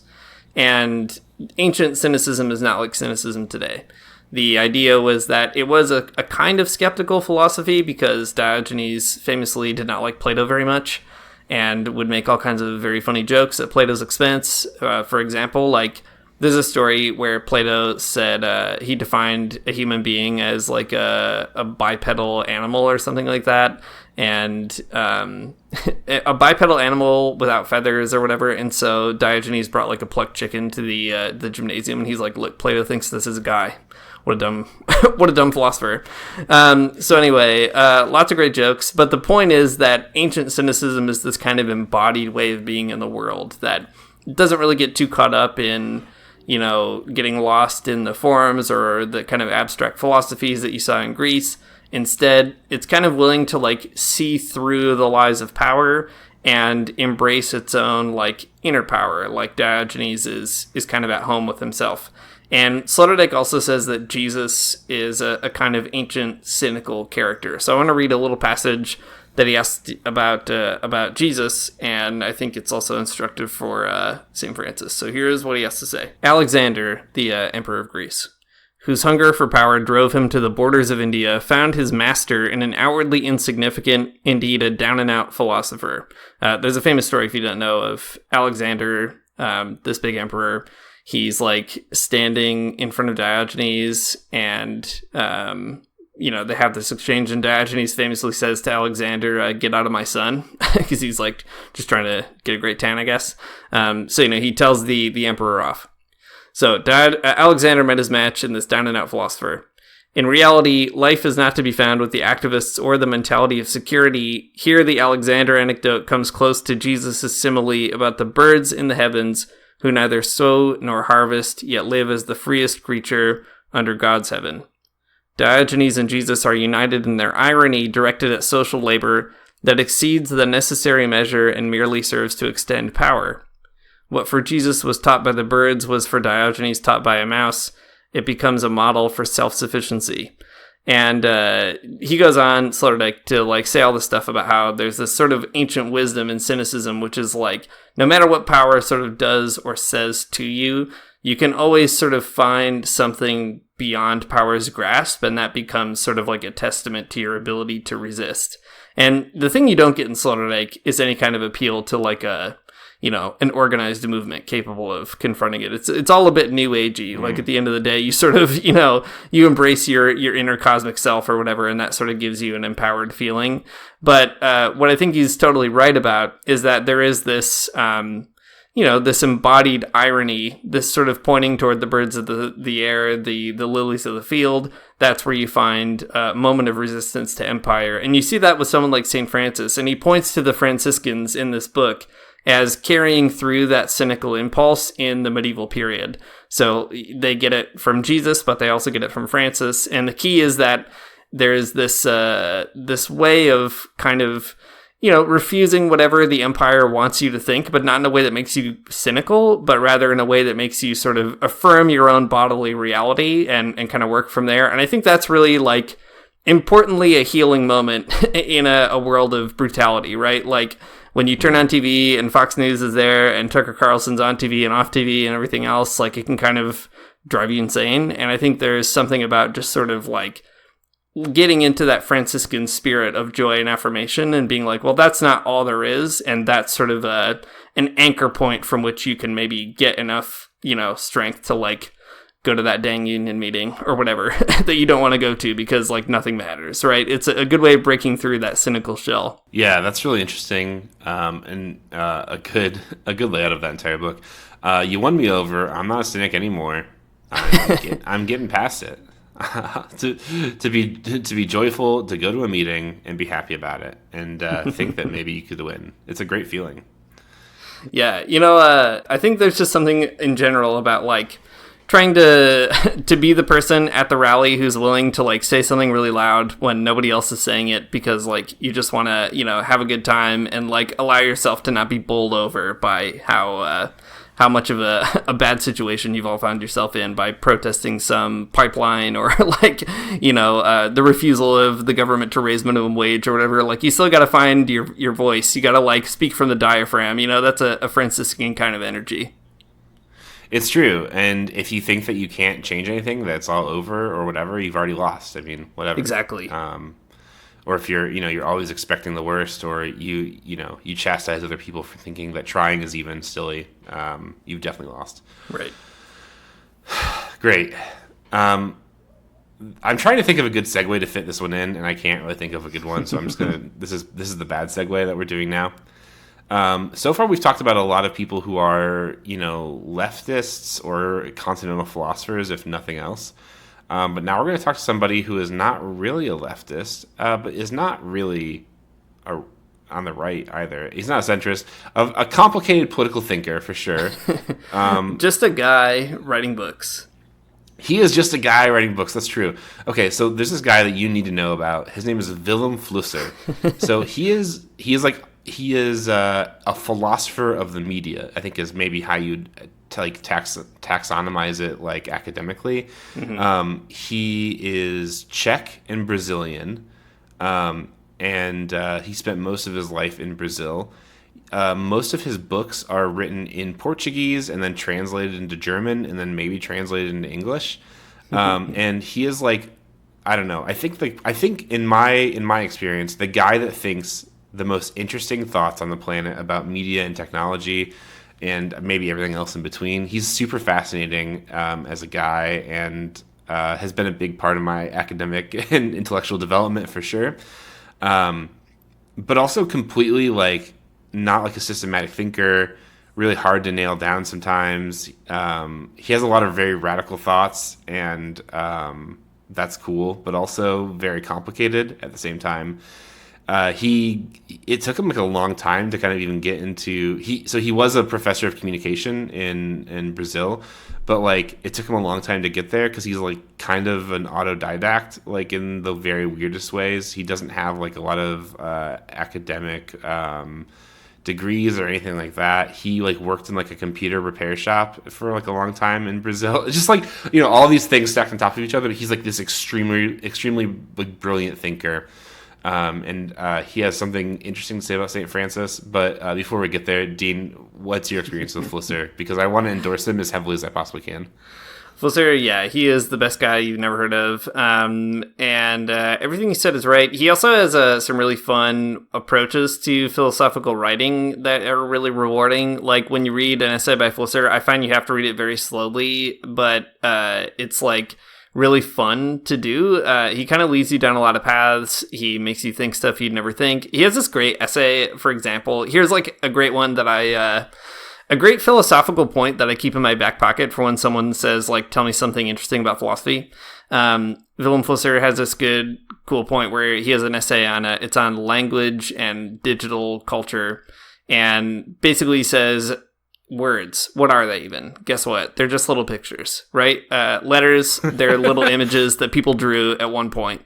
And ancient cynicism is not like cynicism today. The idea was that it was a kind of skeptical philosophy because Diogenes famously did not like Plato very much and would make all kinds of very funny jokes at Plato's expense. For example, like there's a story where Plato said he defined a human being as like a bipedal animal or something like that, and a bipedal animal without feathers or whatever. And so Diogenes brought like a plucked chicken to the gymnasium, and he's like, "Look, Plato thinks this is a guy." What a dumb philosopher. So anyway, lots of great jokes. But the point is that ancient cynicism is this kind of embodied way of being in the world that doesn't really get too caught up in, getting lost in the forms or the kind of abstract philosophies that you saw in Greece. Instead, it's kind of willing to like see through the lies of power and embrace its own like inner power, like Diogenes is kind of at home with himself. And Sloterdijk also says that Jesus is a kind of ancient cynical character. So I want to read a little passage that he asked about Jesus, and I think it's also instructive for St. Francis. So here's what he has to say. Alexander, the emperor of Greece, whose hunger for power drove him to the borders of India, found his master in an outwardly insignificant, indeed a down-and-out philosopher. There's a famous story, if you don't know, of Alexander, this big emperor. He's like standing in front of Diogenes, and they have this exchange, and Diogenes famously says to Alexander, "Get out of my son," because he's like just trying to get a great tan, I guess. So he tells the emperor off. So Alexander met his match in this down-and-out philosopher. In reality, life is not to be found with the activists or the mentality of security. Here, the Alexander anecdote comes close to Jesus' simile about the birds in the heavens, who neither sow nor harvest, yet live as the freest creature under God's heaven. Diogenes and Jesus are united in their irony directed at social labor that exceeds the necessary measure and merely serves to extend power. What for Jesus was taught by the birds was for Diogenes taught by a mouse. It becomes a model for self-sufficiency. And he goes on, Sloterdijk, to like say all this stuff about how there's this sort of ancient wisdom in cynicism, which is like, no matter what power sort of does or says to you, you can always sort of find something beyond power's grasp, and that becomes sort of like a testament to your ability to resist. And the thing you don't get in Sloterdijk is any kind of appeal to like an organized movement capable of confronting it. It's all a bit new agey. Like at the end of the day, you sort of, you embrace your inner cosmic self or whatever, and that sort of gives you an empowered feeling. But what I think he's totally right about is that there is this, this embodied irony, this sort of pointing toward the birds of the air, the lilies of the field. That's where you find a moment of resistance to empire. And you see that with someone like St. Francis. And he points to the Franciscans in this book as carrying through that cynical impulse in the medieval period. So they get it from Jesus, but they also get it from Francis. And the key is that there's this way of kind of, refusing whatever the empire wants you to think, but not in a way that makes you cynical, but rather in a way that makes you sort of affirm your own bodily reality and kind of work from there. And I think that's really, like, importantly, a healing moment in a world of brutality, right? Like, when you turn on TV and Fox News is there and Tucker Carlson's on TV and off TV and everything else, like, it can kind of drive you insane. And I think there's something about just sort of, like, getting into that Franciscan spirit of joy and affirmation and being like, well, that's not all there is. And that's sort of an anchor point from which you can maybe get enough, strength to, like, go to that dang union meeting or whatever that you don't want to go to because, like, nothing matters, right? It's a good way of breaking through that cynical shell. Yeah, that's really interesting, and a good layout of that entire book. You won me over. I'm not a cynic anymore. I'm getting past it. to be joyful, to go to a meeting and be happy about it, and think that maybe you could win. It's a great feeling. Yeah, I think there's just something in general about, like, trying to be the person at the rally who's willing to, like, say something really loud when nobody else is saying it because, like, you just want to have a good time and, like, allow yourself to not be bowled over by how much of a bad situation you've all found yourself in by protesting some pipeline or, like, the refusal of the government to raise minimum wage or whatever. Like, you still got to find your voice. You got to, like, speak from the diaphragm. That's a Franciscan kind of energy. It's true. And if you think that you can't change anything, that's all over or whatever, you've already lost. I mean, whatever. Exactly. Or if you're always expecting the worst, or you chastise other people for thinking that trying is even silly, you've definitely lost. Right. Great. I'm trying to think of a good segue to fit this one in, and I can't really think of a good one. So I'm just gonna. This is the bad segue that we're doing now. So far, we've talked about a lot of people who are leftists or continental philosophers, if nothing else. But now we're going to talk to somebody who is not really a leftist, but is not really on the right either. He's not a centrist. A complicated political thinker, for sure. Just a guy writing books. He is just a guy writing books. That's true. Okay, so there's this guy that you need to know about. His name is Vilem Flusser. So he is a philosopher of the media, I think, is maybe how you'd taxonomize it, like, academically. Mm-hmm. He is Czech and Brazilian, and he spent most of his life in Brazil. Most of his books are written in Portuguese and then translated into German and then maybe translated into English. And he is, like, I don't know. I think in my experience, the guy that thinks the most interesting thoughts on the planet about media and technology and maybe everything else in between. He's super fascinating as a guy, and has been a big part of my academic and intellectual development for sure. But also completely, like, not like a systematic thinker, really hard to nail down sometimes. He has a lot of very radical thoughts, and that's cool, but also very complicated at the same time. It took him, like, a long time to kind of even get into he was a professor of communication in Brazil, but, like, it took him a long time to get there because he's, like, kind of an autodidact, like, in the very weirdest ways. He doesn't have, like, a lot of academic degrees or anything like that. He, like, worked in, like, a computer repair shop for, like, a long time in Brazil. It's just, like, all these things stacked on top of each other, but he's, like, this extremely like, brilliant thinker. And he has something interesting to say about St. Francis. But before we get there, Dean, what's your experience with Flusser? Because I want to endorse him as heavily as I possibly can. Flusser, yeah, he is the best guy you've never heard of. And everything he said is right. He also has some really fun approaches to philosophical writing that are really rewarding. Like, when you read an essay by Flusser, I find you have to read it very slowly, but it's, like, really fun to do. He kind of leads you down a lot of paths. He makes you think stuff you'd never think. He has this great essay, for example. Here's, like, a great one that A great philosophical point that I keep in my back pocket for when someone says, like, tell me something interesting about philosophy. Vilem Flusser has this cool point where he has an essay on it's on language and digital culture, and basically says, words, what are they even? Guess what? They're just little pictures, right? Letters, they're little images that people drew at one point.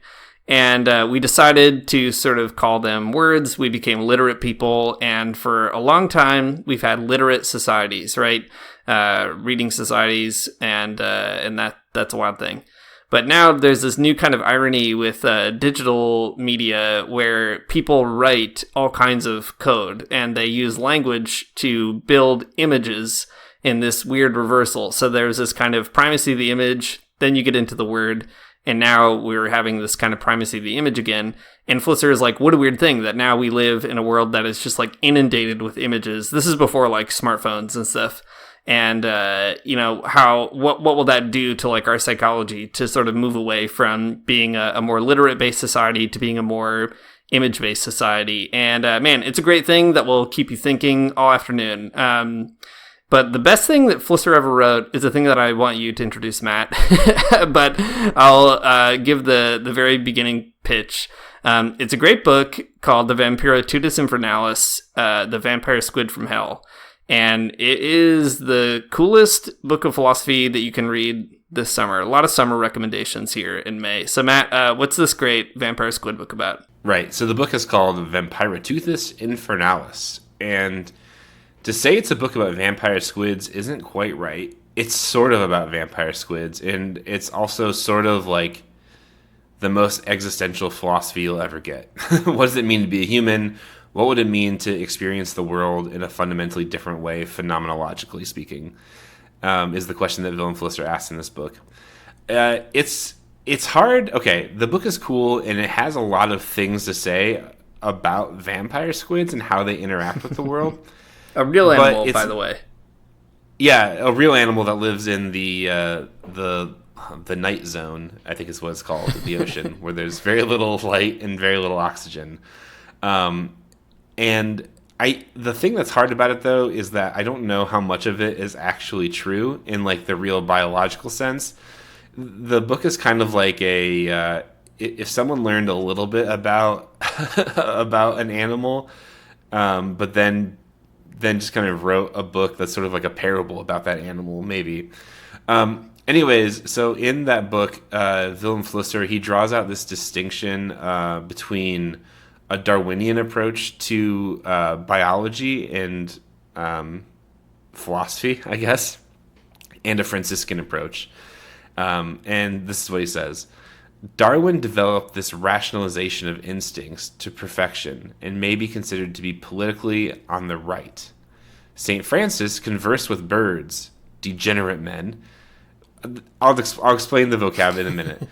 And we decided to sort of call them words. We became literate people. And for a long time, we've had literate societies, right? Reading societies. And that's a wild thing. But now there's this new kind of irony with digital media where people write all kinds of code and they use language to build images in this weird reversal. So there's this kind of primacy of the image, then you get into the word, and now we're having this kind of primacy of the image again. And Flusser is like, what a weird thing that now we live in a world that is just like inundated with images. This is before like smartphones and stuff. And, what will that do to like our psychology to sort of move away from being a more literate-based society to being a more image-based society? And, man, it's a great thing that will keep you thinking all afternoon. But the best thing that Flusser ever wrote is the thing that I want you to introduce, Matt. But I'll give the very beginning pitch. It's a great book called The Vampiritudes Infernalis, The Vampire Squid from Hell. And it is the coolest book of philosophy that you can read this summer. A lot of summer recommendations here in May. So, Matt, what's this great vampire squid book about? Right. So the book is called Vampiritudes Infernalis. And to say it's a book about vampire squids isn't quite right. It's sort of about vampire squids. And it's also sort of like the most existential philosophy you'll ever get. What does it mean to be a human? What would it mean to experience the world in a fundamentally different way, phenomenologically speaking, is the question that Vilem Flusser asks in this book. It's hard. Okay, the book is cool, and it has a lot of things to say about vampire squids and how they interact with the world. A real animal, by the way. Yeah, a real animal that lives in the night zone, I think is what it's called, the ocean, where there's very little light and very little oxygen. And the thing that's hard about it, though, is that I don't know how much of it is actually true in, like, the real biological sense. The book is kind of like if someone learned a little bit about about an animal, but then just kind of wrote a book that's sort of like a parable about that animal, maybe. Anyways, so in that book, Vilem Flusser, he draws out this distinction between a Darwinian approach to biology and philosophy, I guess, and a Franciscan approach. And this is what he says. Darwin developed this rationalization of instincts to perfection and may be considered to be politically on the right. St. Francis conversed with birds, degenerate men. I'll explain the vocab in a minute.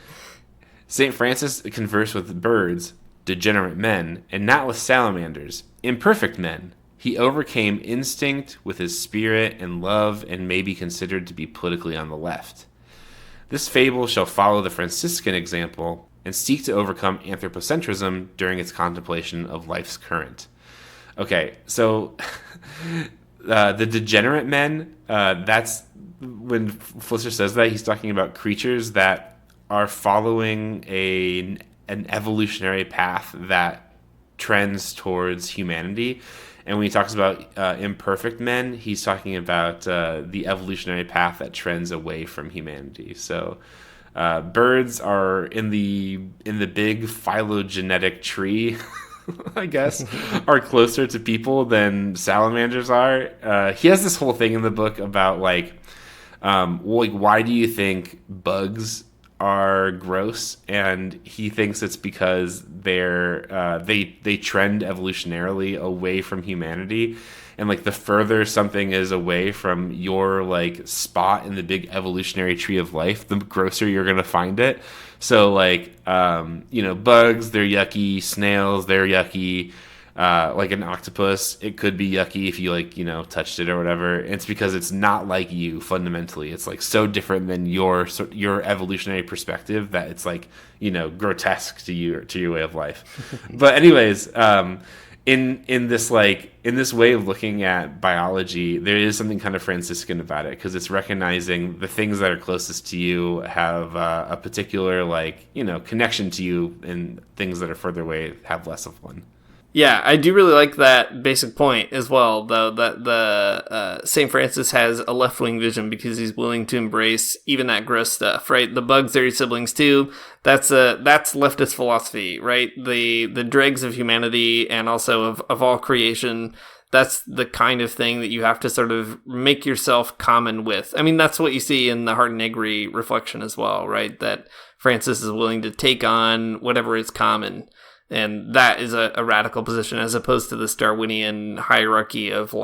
St. Francis conversed with birds, degenerate men, and not with salamanders, imperfect men. He overcame instinct with his spirit and love and may be considered to be politically on the left. This fable shall follow the Franciscan example and seek to overcome anthropocentrism during its contemplation of life's current. Okay, so the degenerate men, that's when Flusser says that, he's talking about creatures that are following an evolutionary path that trends towards humanity. And when he talks about imperfect men, he's talking about the evolutionary path that trends away from humanity. So birds are in the big phylogenetic tree, I guess, are closer to people than salamanders are. He has this whole thing in the book about why do you think bugs are gross? And he thinks it's because they trend evolutionarily away from humanity, and like the further something is away from your like spot in the big evolutionary tree of life, the grosser you're gonna find it. So like bugs, they're yucky. Snails, they're yucky. Like an octopus, it could be yucky if you touched it or whatever. It's because it's not like you fundamentally. It's like so different than your evolutionary perspective that it's like grotesque to your way of life. But anyways, in this way of looking at biology, there is something kind of Franciscan about it, because it's recognizing the things that are closest to you have a particular connection to you, and things that are further away have less of one. Yeah, I do really like that basic point as well, though, that the St. Francis has a left-wing vision because he's willing to embrace even that gross stuff, right? The bugs are your siblings too. That's leftist philosophy, right? The dregs of humanity and also of all creation. That's the kind of thing that you have to sort of make yourself common with. I mean, that's what you see in the Hardt and Negri reflection as well, right? That Francis is willing to take on whatever is common. And that is a radical position, as opposed to this Darwinian hierarchy of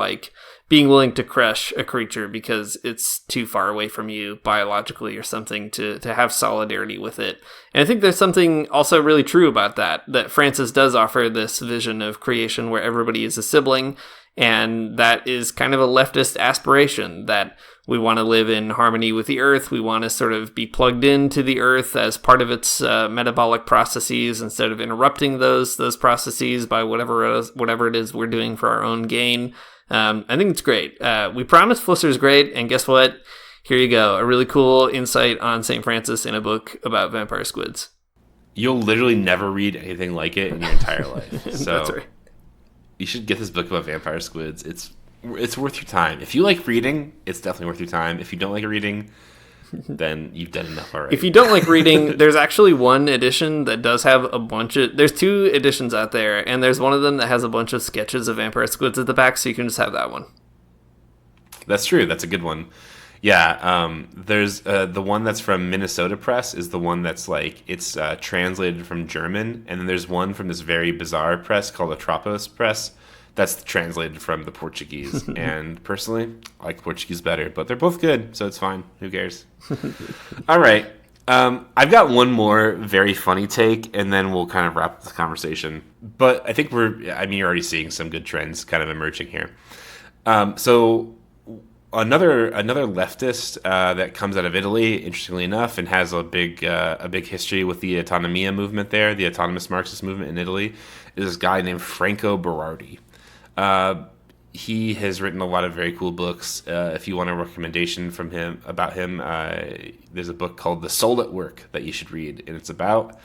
being willing to crush a creature because it's too far away from you biologically or something to have solidarity with it. And I think there's something also really true about that Francis does offer this vision of creation where everybody is a sibling. And that is kind of a leftist aspiration, that we want to live in harmony with the earth. We want to sort of be plugged into the earth as part of its metabolic processes instead of interrupting those processes by whatever it is we're doing for our own gain. I think it's great. We promised Flusser's great, and guess what? Here you go. A really cool insight on St. Francis in a book about vampire squids. You'll literally never read anything like it in your entire life. So That's right. You should get this book about vampire squids. It's worth your time. If you like reading, it's definitely worth your time. If you don't like reading, then you've done enough already. If you don't like reading, there's actually one edition that does have there's 2 editions out there, and there's one of them that has a bunch of sketches of vampire squids at the back, so you can just have that one. That's true. That's a good one. Yeah, there's the one that's from Minnesota Press is the one that's it's translated from German, and then there's one from this very bizarre press called Atropos Press that's translated from the Portuguese. And personally, I like Portuguese better, but they're both good, so it's fine. Who cares? All right. I've got one more very funny take, and then we'll kind of wrap this conversation. But I think you're already seeing some good trends kind of emerging here. So another leftist that comes out of Italy, interestingly enough, and has a big history with the Autonomia movement there, the autonomous Marxist movement in Italy, is this guy named Franco Berardi. He has written a lot of very cool books. If you want a recommendation from him, there's a book called The Soul at Work that you should read, and it's about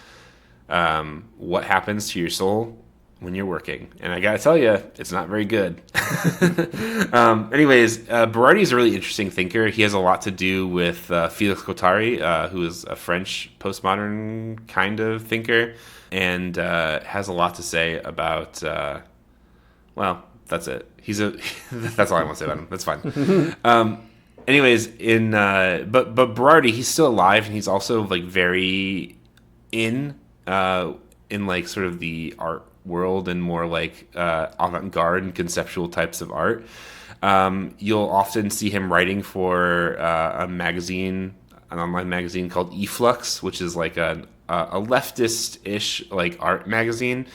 what happens to your soul when you're working. And I gotta tell you, it's not very good. Anyways, Berardi is a really interesting thinker. He has a lot to do with Felix Guattari, who is a French postmodern kind of thinker, and has a lot to say about, that's it. That's all I want to say about him. That's fine. Anyways, but Berardi, he's still alive, and he's also very in sort of the art world and more avant-garde and conceptual types of art. You'll often see him writing for an online magazine called Eflux, which is a leftist-ish art magazine.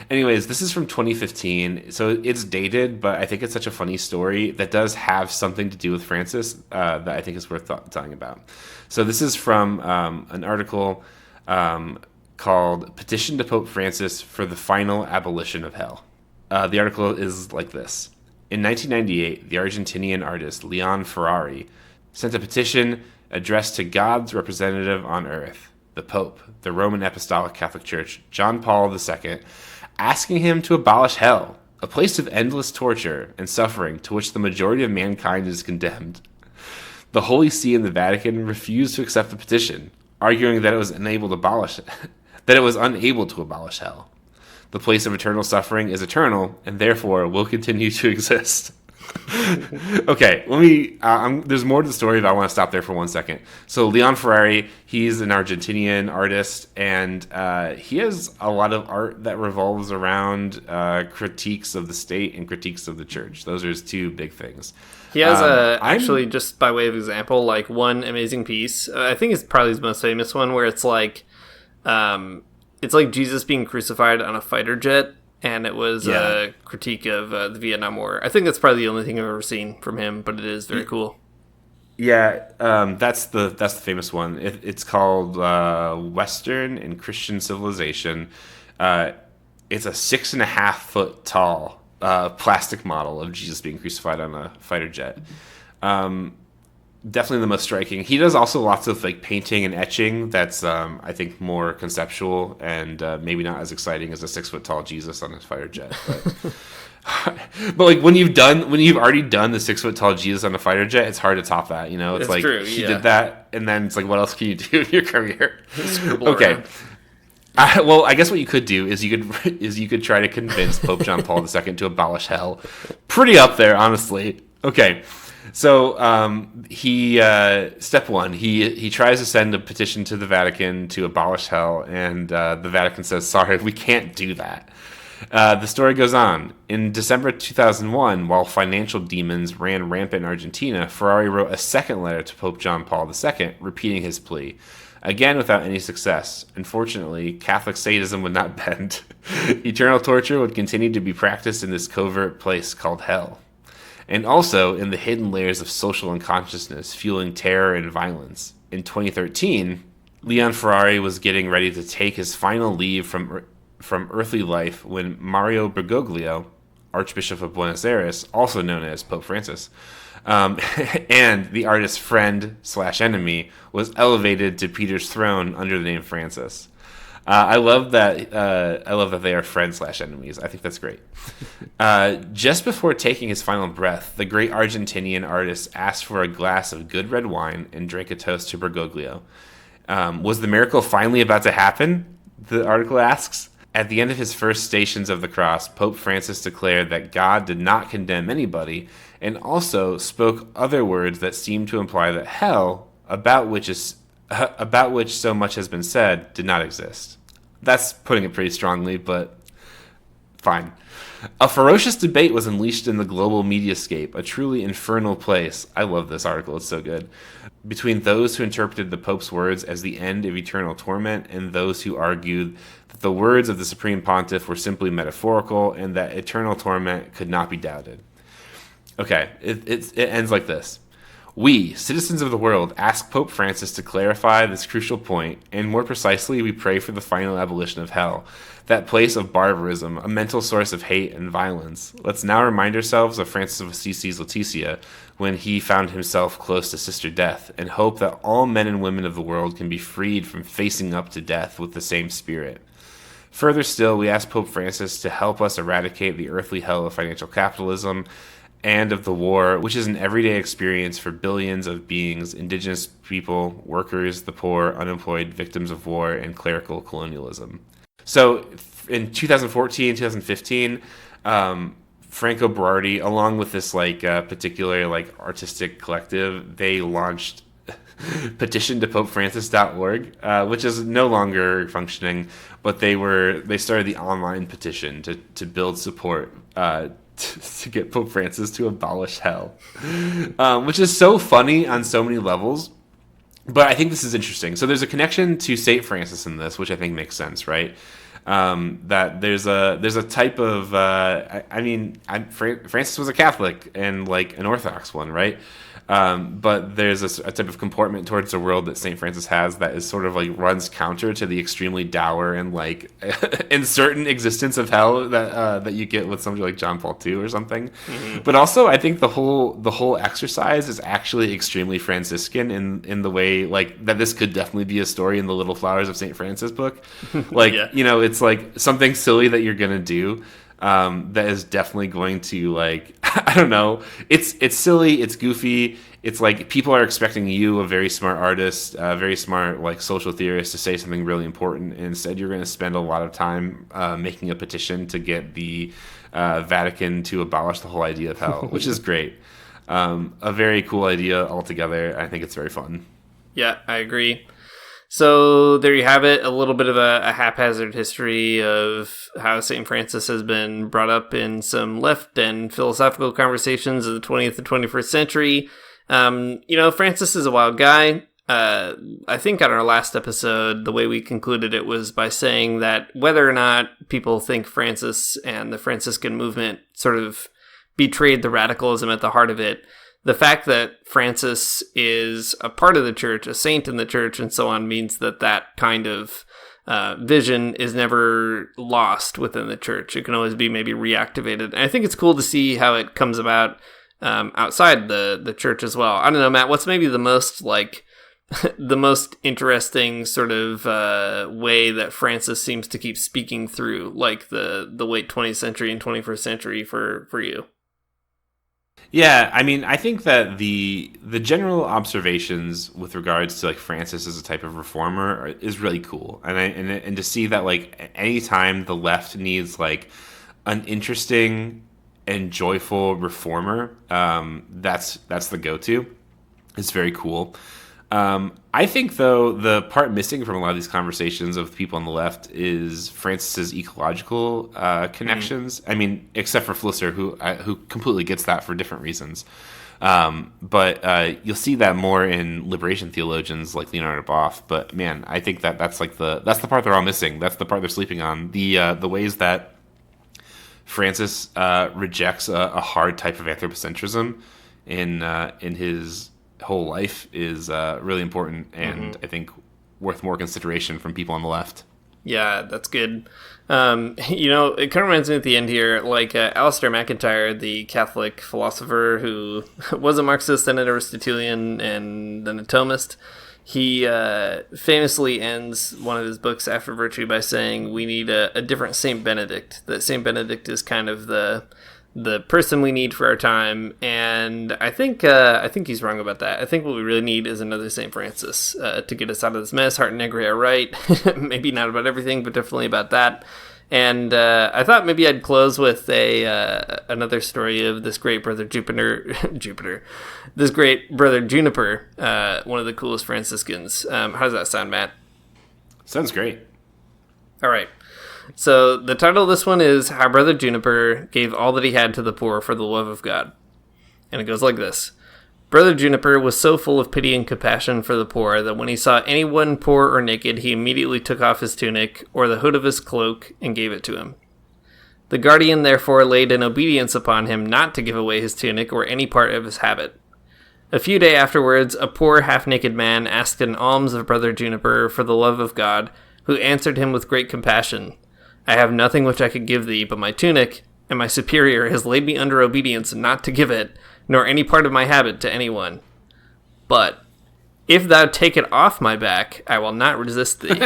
Anyways, this is from 2015, so it's dated, but I think it's such a funny story that does have something to do with Francis that I think is worth telling about. So this is from an article called Petition to Pope Francis for the Final Abolition of Hell. The article is like this. In 1998, the Argentinian artist Leon Ferrari sent a petition addressed to God's representative on earth, the Pope, the Roman Apostolic Catholic Church, John Paul II, asking him to abolish hell, a place of endless torture and suffering to which the majority of mankind is condemned. The Holy See and the Vatican refused to accept the petition, arguing that it was unable to abolish hell. The place of eternal suffering is eternal, and therefore will continue to exist. Okay, there's more to the story, but I want to stop there for 1 second. So Leon Ferrari, he's an Argentinian artist, and he has a lot of art that revolves around critiques of the state and critiques of the church. Those are his 2 big things. He has actually, just by way of example, one amazing piece. I think it's probably his most famous one, where it's Jesus being crucified on a fighter jet, and it was a critique of the Vietnam War. I think that's probably the only thing I've ever seen from him, but it is very cool. Yeah, that's the famous one. It's called Western and Christian Civilization. It's a 6.5 foot tall plastic model of Jesus being crucified on a fighter jet. Definitely the most striking. He does also lots of like painting and etching that's I think more conceptual and maybe not as exciting as a 6 foot tall Jesus on a fighter jet. But like when you've already done the 6 foot tall Jesus on a fighter jet, it's hard to top that. It's like true, he did that, and then it's like, what else can you do in your career? Okay. Well, I guess what you could do is you could try to convince Pope John Paul II to abolish hell. Pretty up there, honestly. Okay. So step one, he tries to send a petition to the Vatican to abolish hell, and the Vatican says, sorry, we can't do that. The story goes on. In December 2001, while financial demons ran rampant in Argentina, Ferrari wrote a second letter to Pope John Paul II, repeating his plea. Again, without any success. Unfortunately, Catholic sadism would not bend. Eternal torture would continue to be practiced in this covert place called hell. And also in the hidden layers of social unconsciousness, fueling terror and violence. In 2013, Leon Ferrari was getting ready to take his final leave from earthly life when Mario Bergoglio, Archbishop of Buenos Aires, also known as Pope Francis, and the artist's friend/enemy, was elevated to Peter's throne under the name Francis. I love that. I love that they are friends/enemies. I think that's great. Just before taking his final breath, the great Argentinian artist asked for a glass of good red wine and drank a toast to Bergoglio. Was the miracle finally about to happen? The article asks. At the end of his first Stations of the Cross, Pope Francis declared that God did not condemn anybody, and also spoke other words that seemed to imply that hell, about which so much has been said, did not exist. That's putting it pretty strongly, but fine. A ferocious debate was unleashed in the global mediascape, a truly infernal place. I love this article, it's so good. Between those who interpreted the Pope's words as the end of eternal torment and those who argued that the words of the Supreme Pontiff were simply metaphorical and that eternal torment could not be doubted. Okay, it ends like this. We, citizens of the world, ask Pope Francis to clarify this crucial point, and more precisely, we pray for the final abolition of hell, that place of barbarism, a mental source of hate and violence. Let's now remind ourselves of Francis of Assisi's Laetitia, when he found himself close to Sister Death, and hope that all men and women of the world can be freed from facing up to death with the same spirit. Further still, we ask Pope Francis to help us eradicate the earthly hell of financial capitalism and of the war, which is an everyday experience for billions of beings, indigenous people, workers, the poor, unemployed, victims of war, and clerical colonialism. So in 2014, 2015, Franco Berardi, along with this particular artistic collective, they launched petition to popefrancis.org, which is no longer functioning, but they started the online petition to build support to get Pope Francis to abolish hell, which is so funny on so many levels. But I think this is interesting. So there's a connection to St. Francis in this, which I think makes sense, right? That there's a type of Francis was a Catholic and an Orthodox one, right? But there's a type of comportment towards the world that St. Francis has that is sort of runs counter to the extremely dour and uncertain existence of hell that you get with somebody like John Paul II or something. Mm-hmm. But also, I think the whole exercise is actually extremely Franciscan in the way that this could definitely be a story in the Little Flowers of St. Francis book. Yeah. It's something silly that you're gonna do. That is definitely going to I don't know. It's silly. It's goofy. It's people are expecting you, a very smart artist, a very smart social theorist, to say something really important. And instead, you're going to spend a lot of time making a petition to get the Vatican to abolish the whole idea of hell, which is great. A very cool idea altogether. I think it's very fun. Yeah, I agree. So there you have it, a little bit of a haphazard history of how St. Francis has been brought up in some left and philosophical conversations of the 20th and 21st century. Francis is a wild guy. I think on our last episode, the way we concluded it was by saying that whether or not people think Francis and the Franciscan movement sort of betrayed the radicalism at the heart of it, the fact that Francis is a part of the church, a saint in the church, and so on, means that kind of vision is never lost within the church. It can always be maybe reactivated. And I think it's cool to see how it comes about outside the church as well. I don't know, Matt, what's maybe the most the most interesting sort of way that Francis seems to keep speaking through, like the late 20th century and 21st century for you? Yeah, I mean, I think that the general observations with regards to like Francis as a type of reformer is really cool, and to see that like anytime the left needs like an interesting and joyful reformer, that's the go-to. It's very cool. I think, though, the part missing from a lot of these conversations of people on the left is Francis's ecological connections. I mean, except for Flusser, who completely gets that for different reasons. But you'll see that more in liberation theologians like Leonard Boff. But man, I think that's the part they're all missing. That's the part they're sleeping on. The ways that Francis rejects a hard type of anthropocentrism in his whole life is really important, and I think worth more consideration from people on the left. Yeah, that's good. It kind of reminds me at the end here, like Alistair MacIntyre, the Catholic philosopher who was a Marxist and an Aristotelian and then a Thomist. He famously ends one of his books, After Virtue, by saying we need a different Saint Benedict. That Saint Benedict is kind of the person we need for our time, and I think he's wrong about that. I think what we really need is another St. Francis to get us out of this mess. Hardt and Negri are right. Maybe not about everything, but definitely about that. And I thought maybe I'd close with another story of this great brother this great brother Juniper, one of the coolest Franciscans. How does that sound, Matt? Sounds great. All right. So the title of this one is How Brother Juniper Gave All That He Had to the Poor for the Love of God. And it goes like this. Brother Juniper was so full of pity and compassion for the poor that when he saw anyone poor or naked, he immediately took off his tunic or the hood of his cloak and gave it to him. The guardian therefore laid an obedience upon him not to give away his tunic or any part of his habit. A few days afterwards, a poor half-naked man asked an alms of Brother Juniper for the love of God, who answered him with great compassion. I have nothing which I could give thee but my tunic, and my superior has laid me under obedience not to give it, nor any part of my habit to anyone. But if thou take it off my back, I will not resist thee.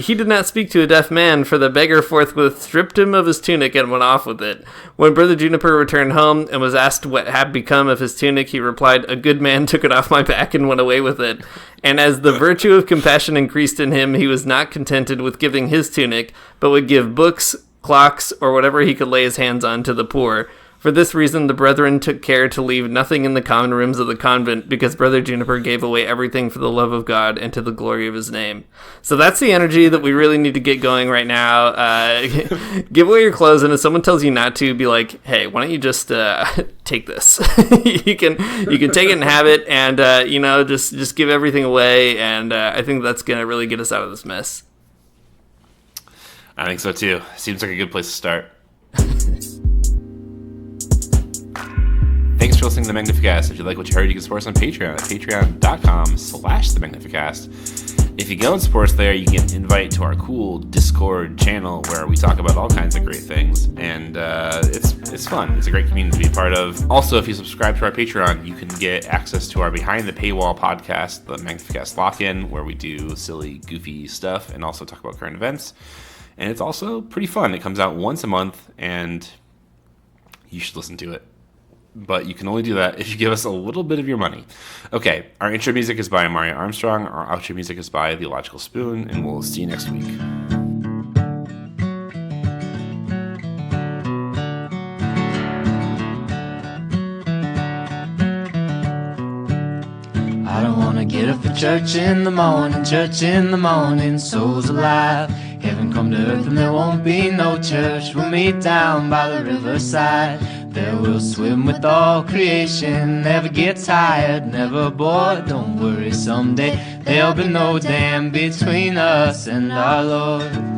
He did not speak to a deaf man, for the beggar forthwith stripped him of his tunic and went off with it. When Brother Juniper returned home and was asked what had become of his tunic, he replied, A good man took it off my back and went away with it. And as the virtue of compassion increased in him, he was not contented with giving his tunic, but would give books, clocks, or whatever he could lay his hands on to the poor. For this reason, the brethren took care to leave nothing in the common rooms of the convent, because Brother Juniper gave away everything for the love of God and to the glory of his name. So that's the energy that we really need to get going right now. Give away your clothes, and if someone tells you not to, be like, hey, why don't you just take this? you can take it and have it, and just give everything away, and I think that's going to really get us out of this mess. I think so too. Seems like a good place to start. Thanks for listening to the Magnificast. If you like what you heard, you can support us on Patreon at patreon.com/the Magnificast. If you go and support us there, you get an invite to our cool Discord channel where we talk about all kinds of great things, and it's fun. It's a great community to be a part of. Also, if you subscribe to our Patreon, you can get access to our Behind the Paywall podcast, the Magnificast Lock-In, where we do silly, goofy stuff and also talk about current events. And it's also pretty fun. It comes out once a month, and you should listen to it. But you can only do that if you give us a little bit of your money. Okay, our intro music is by Mario Armstrong. Our outro music is by The Illogical Spoon, and we'll see you next week. I don't wanna get up for church in the morning, souls alive. Heaven come to earth and there won't be no church. We'll meet down by the riverside. There we'll swim with all creation. Never get tired, never bored. Don't worry, someday there'll be no dam between us and our Lord.